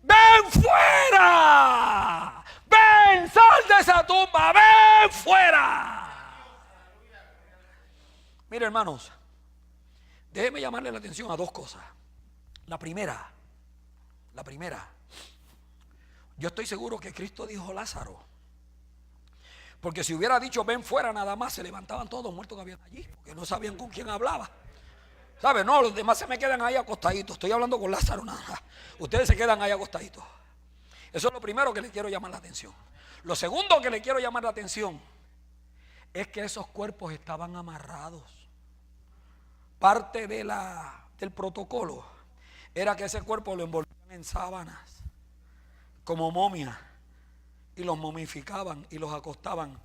¡Ven fuera! ¡Ven, sal de esa tumba! ¡Ven fuera! Mire, hermanos, déjeme llamarle la atención a dos cosas. La primera, yo estoy seguro que Cristo dijo Lázaro, porque si hubiera dicho ven fuera nada más, se levantaban todos los muertos que habían allí, porque no sabían con quién hablaba. ¿Sabe? No, los demás se me quedan ahí acostaditos. Estoy hablando con Lázaro nada más. Ustedes se quedan ahí acostaditos. Eso es lo primero que le quiero llamar la atención. Lo segundo que le quiero llamar la atención es que esos cuerpos estaban amarrados. Parte del protocolo era que ese cuerpo lo envolvían en sábanas, como momia, y los momificaban y los acostaban.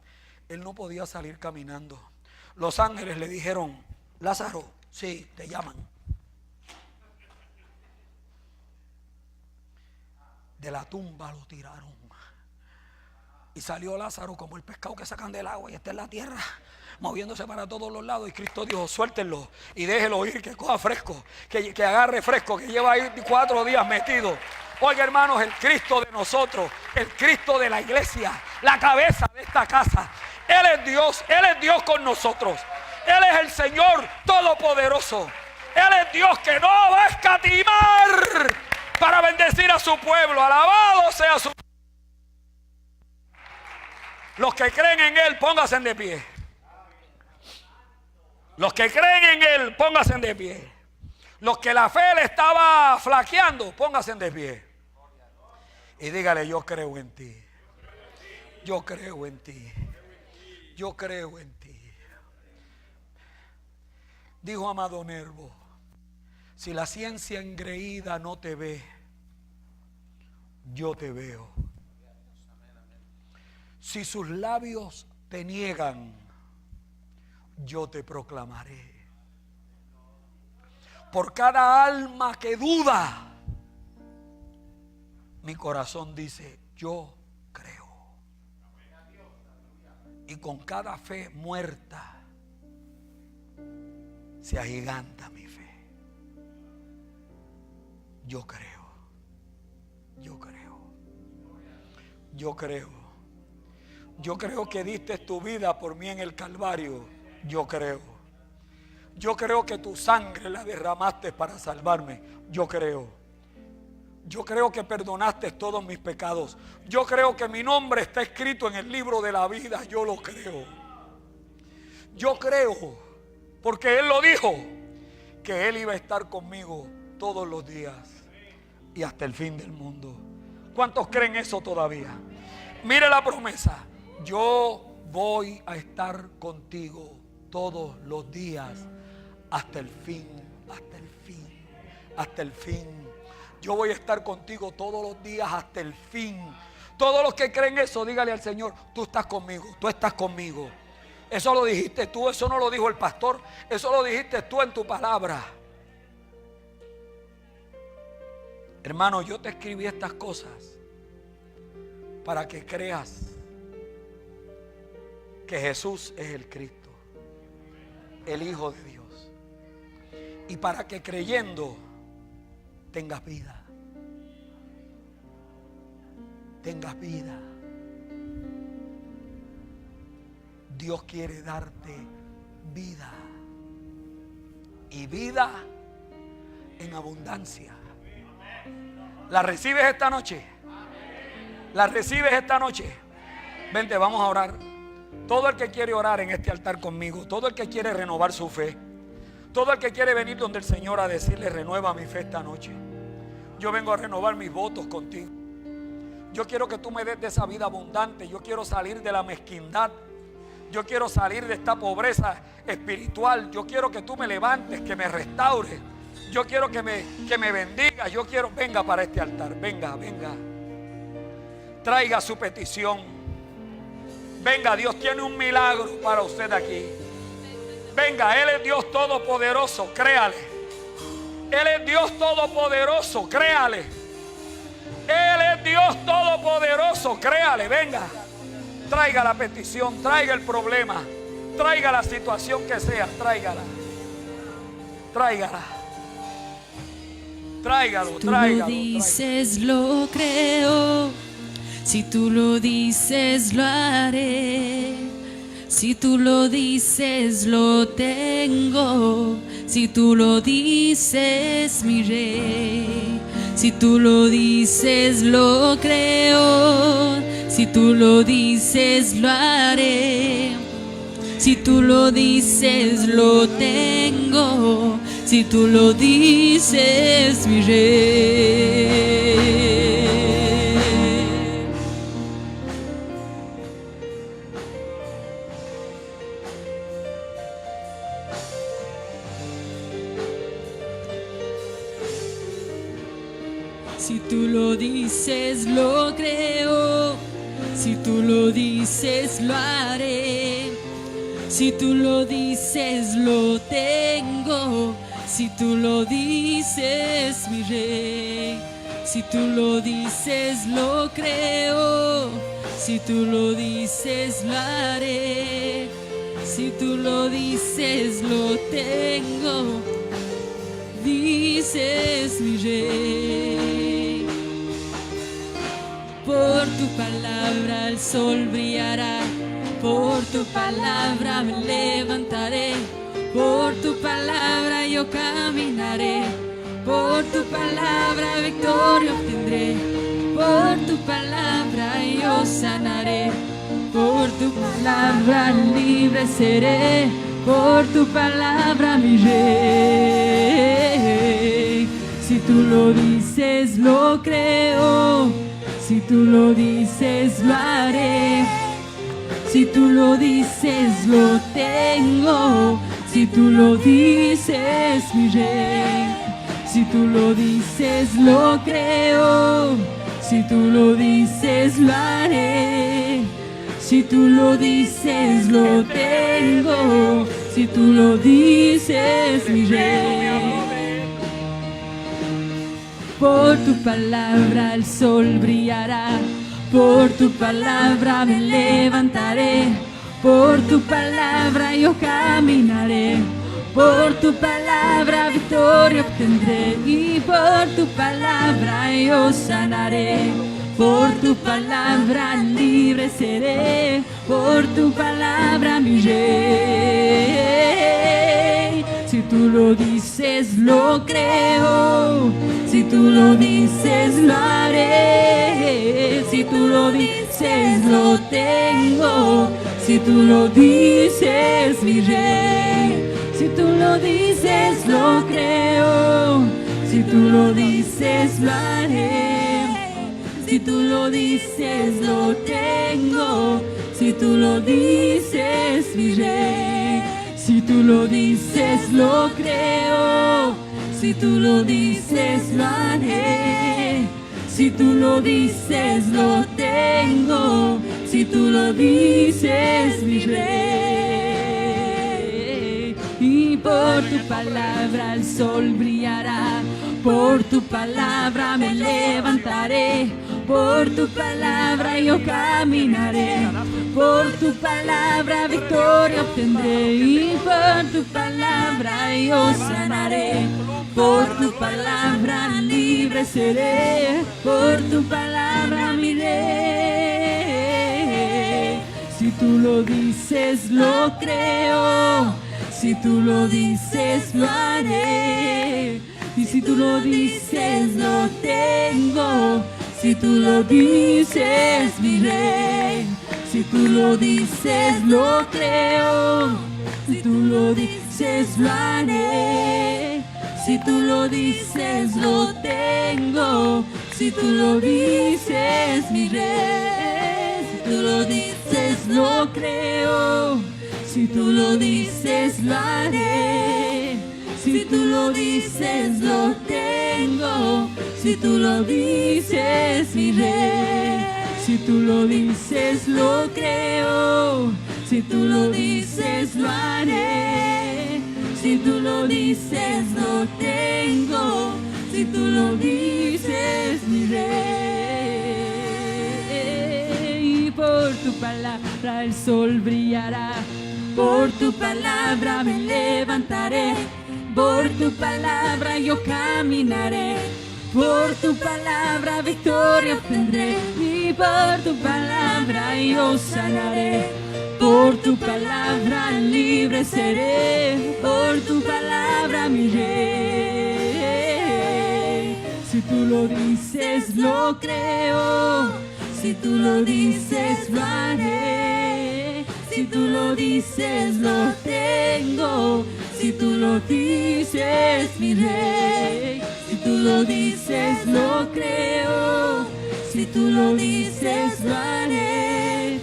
Él no podía salir caminando. Los ángeles le dijeron, Lázaro, sí, te llaman. De la tumba lo tiraron. Y salió Lázaro como el pescado que sacan del agua y está en la tierra, moviéndose para todos los lados. Y Cristo dijo, suéltenlo y déjelo ir, que coja fresco, que agarre fresco, que lleva ahí 4 días metido. Oiga, hermanos, el Cristo de nosotros, el Cristo de la iglesia, la cabeza de esta casa, Él es Dios con nosotros. Él es el Señor Todopoderoso. Él es Dios que no va a escatimar para bendecir a su pueblo. Alabado sea su. Los que creen en Él, pónganse de pie. Los que creen en Él, pónganse de pie. Los que la fe le estaba flaqueando, pónganse de pie. Y dígale, yo creo en ti. Yo creo en ti. Yo creo en ti. Dijo Amado Nervo, si la ciencia engreída no te ve, yo te veo. Si sus labios te niegan, yo te proclamaré. Por cada alma que duda, mi corazón dice, yo creo. Y con cada fe muerta, se agiganta mi fe. Yo creo. Yo creo. Yo creo. Yo creo que diste tu vida por mí en el Calvario. Yo creo. Yo creo que tu sangre la derramaste para salvarme. Yo creo. Yo creo que perdonaste todos mis pecados. Yo creo que mi nombre está escrito en el libro de la vida. Yo lo creo. Yo creo, porque Él lo dijo, que Él iba a estar conmigo todos los días y hasta el fin del mundo. ¿Cuántos creen eso todavía? Mire la promesa. Yo voy a estar contigo todos los días hasta el fin, hasta el fin, hasta el fin. Yo voy a estar contigo todos los días hasta el fin. Todos los que creen eso, dígale al Señor, tú estás conmigo, tú estás conmigo. Eso lo dijiste tú, eso no lo dijo el pastor, eso lo dijiste tú en tu palabra. Hermano, yo te escribí estas cosas para que creas que Jesús es el Cristo, el Hijo de Dios. Y para que creyendo tengas vida. Tengas vida. Dios quiere darte vida. Y vida en abundancia. ¿La recibes esta noche? ¿La recibes esta noche? Vente, vamos a orar. Todo el que quiere orar en este altar conmigo, todo el que quiere renovar su fe, todo el que quiere venir donde el Señor a decirle, renueva mi fe esta noche. Yo vengo a renovar mis votos contigo. Yo quiero que tú me des de esa vida abundante. Yo quiero salir de la mezquindad. Yo quiero salir de esta pobreza espiritual. Yo quiero que tú me levantes, que me restaures. Yo quiero que me bendigas. Yo quiero, venga para este altar. Venga, venga. Traiga su petición. Venga, Dios tiene un milagro para usted aquí. Venga, Él es Dios todopoderoso, créale. Él es Dios todopoderoso, créale. Él es Dios todopoderoso, créale, venga. Traiga la petición, traiga el problema, traiga la situación que sea, tráigala. Tráigala. Tráigalo, tú lo dices, lo creo. Si tú lo dices, lo haré. Si tú lo dices, lo tengo. Si tú lo dices, mi rey. Si tú lo dices, lo creo. Si tú lo dices, lo haré. Si tú lo dices, lo tengo. Si tú lo dices, mi rey. Si tú lo dices, lo creo. Si tú lo dices, lo haré. Si tú lo dices, lo tengo. Si tú lo dices, mi rey. Si tú lo dices, lo creo. Si tú lo dices, lo haré. Si tú lo dices, lo tengo. Dices, mi rey. Por tu palabra el sol brillará. Por tu palabra me levantaré. Por tu palabra yo caminaré. Por tu palabra victoria obtendré. Por tu palabra yo sanaré. Por tu palabra libre seré. Por tu palabra mi rey. Si tú lo dices, lo creo. Si tú lo dices, lo haré. Si tú lo dices, lo tengo. Si tú lo dices, mi rey. Si tú lo dices, lo creo. Si tú lo dices, lo haré. Si tú lo dices, lo tengo. Si tú lo dices, mi rey. Por tu palabra el sol brillará, por tu palabra me levantaré, por tu palabra yo caminaré, por tu palabra victoria obtendré y por tu palabra yo sanaré, por tu palabra libre seré, por tu palabra mi rey. Si tú lo dices lo creo, si tú lo dices lo haré, si tú lo dices lo tengo, si tú lo dices mi rey. Si tú lo dices lo creo, si tú lo dices lo haré, si tú lo dices lo tengo, si tú lo dices mi rey. Si tú lo dices lo creo, si tú lo dices lo haré, si tú lo dices lo tengo, si tú lo dices mi rey. Y por tu palabra el sol brillará, por tu palabra me levantaré, por tu palabra yo caminaré, por tu palabra victoria obtendré y por tu palabra yo sanaré, por tu palabra libre seré, por tu palabra mi rey. Si tú lo dices lo creo, si tú lo dices lo haré, y si tú lo dices lo tengo, si tú lo dices mi rey. Si tú lo dices lo creo, si tú lo dices lo haré, si tú lo dices lo tengo, si tú lo dices mi rey. Si tú lo dices lo creo, si tú lo dices lo haré, si tú lo dices lo tengo, si tú lo dices mi rey. Si tú lo dices lo creo, si tú lo dices lo haré, si tú lo dices lo tengo, si tú lo dices mi rey. Y por tu palabra el sol brillará, por tu palabra me levantaré, por tu palabra yo caminaré, por tu palabra victoria obtendré y por tu palabra yo sanaré, por tu palabra libre seré, por tu palabra mi rey. Si tú lo dices lo creo, si tú lo dices lo haré, si tú lo dices lo tengo, si tú lo dices mi rey. Si tú lo dices lo creo, si tú lo dices lo haré,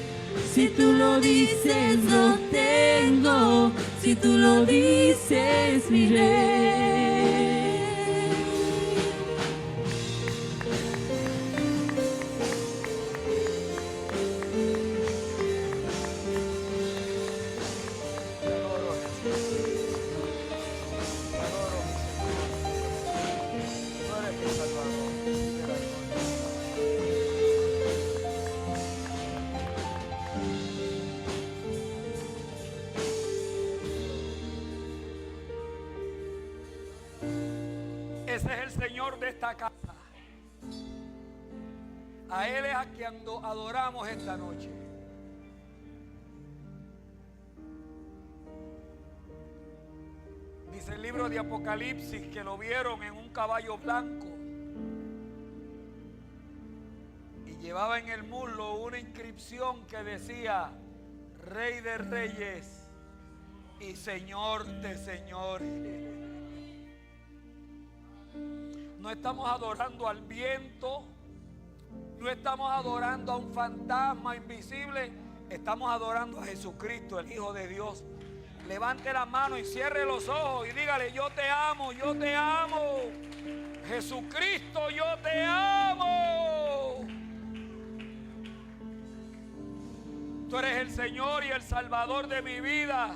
si tú lo dices lo tengo, si tú lo dices mi rey. Ese es el Señor de esta casa. A Él es a quien adoramos esta noche. Dice el libro de Apocalipsis que lo vieron en un caballo blanco y llevaba en el muslo una inscripción que decía: Rey de Reyes y Señor de Señores. No estamos adorando al viento, no estamos adorando a un fantasma invisible, estamos adorando a Jesucristo, el Hijo de Dios. Levante la mano y cierre los ojos y dígale: yo te amo, yo te amo. Jesucristo, yo te amo. Tú eres el Señor y el Salvador de mi vida.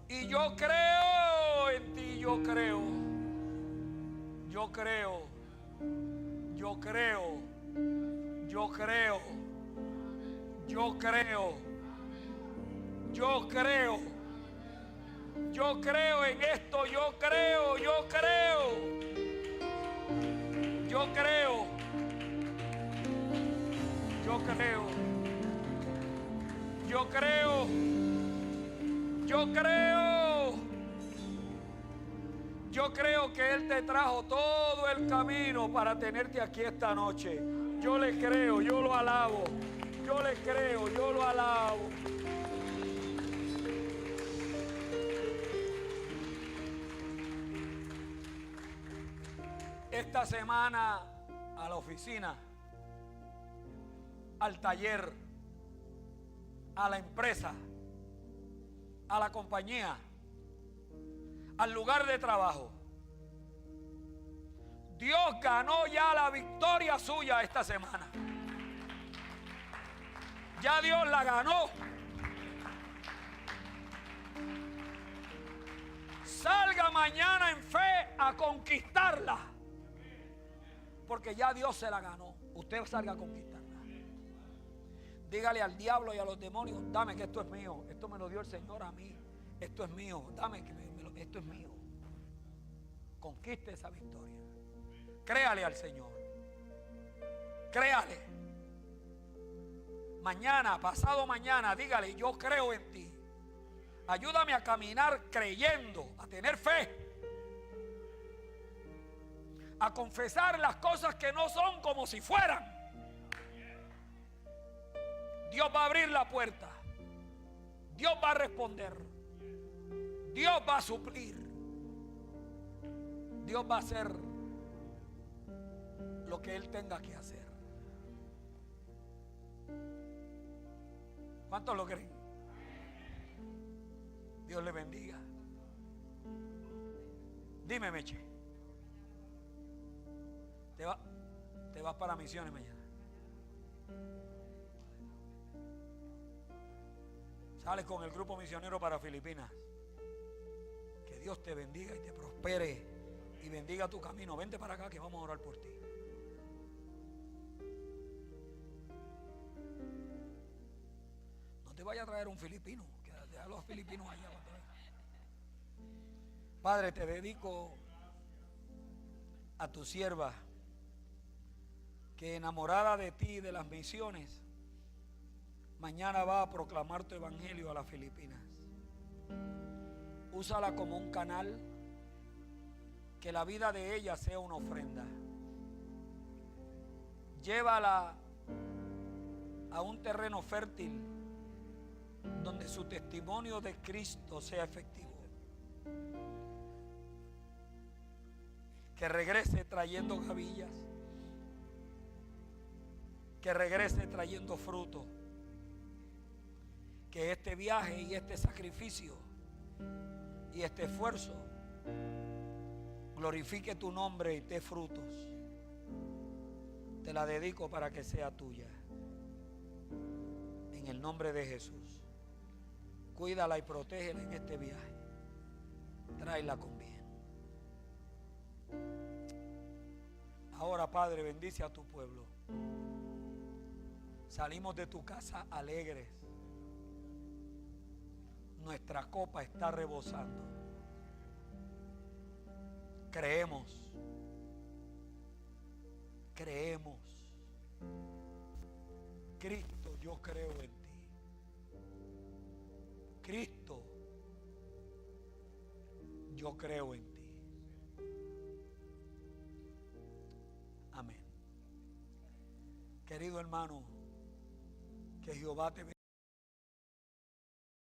Y yo creo en ti, yo creo. Yo creo Yo creo. Yo creo. Yo creo. Yo creo. Yo creo en esto. Yo creo. Yo creo. Yo creo. Yo creo. Yo creo. Yo creo. Yo creo que Él te trajo todo el camino para tenerte aquí esta noche. Yo le creo, yo lo alabo. Yo le creo, yo lo alabo. Esta semana a la oficina, al taller, a la empresa, a la compañía, al lugar de trabajo, Dios ganó ya la victoria suya esta semana. Ya Dios la ganó. Salga mañana en fe a conquistarla, porque ya Dios se la ganó. Usted salga a conquistarla. Dígale al diablo y a los demonios: dame, que esto es mío. Esto me lo dio el Señor a mí. Esto es mío. Dame, que esto es mío. Conquiste esa victoria. Créale al Señor. Créale. Mañana, pasado mañana, dígale: yo creo en ti. Ayúdame a caminar creyendo, a tener fe, a confesar las cosas que no son como si fueran. Dios va a abrir la puerta. Dios va a responder. Dios va a suplir. Dios va a hacer lo que Él tenga que hacer. ¿Cuántos lo creen? Dios le bendiga. Dime, Meche, ¿te vas para misiones mañana? Sales con el grupo misionero para Filipinas. Que Dios te bendiga y te prospere y bendiga tu camino. Vente para acá que vamos a orar por ti. No te vaya a traer un filipino, que deja a los filipinos allá. Padre, te dedico a tu sierva, que enamorada de ti y de las misiones, mañana va a proclamar tu evangelio a las Filipinas. Úsala como un canal, que la vida de ella sea una ofrenda. Llévala a un terreno fértil donde su testimonio de Cristo sea efectivo. Que regrese trayendo gavillas, que regrese trayendo fruto. Que este viaje y este sacrificio y este esfuerzo glorifique tu nombre y dé frutos. Te la dedico para que sea tuya. En el nombre de Jesús. Cuídala y protégela en este viaje. Tráela con bien. Ahora, Padre, bendice a tu pueblo. Salimos de tu casa alegres. Nuestra copa está rebosando. Creemos. Creemos. Cristo, yo creo en ti. Cristo, yo creo en ti. Amén. Querido hermano, que Jehová te bendiga.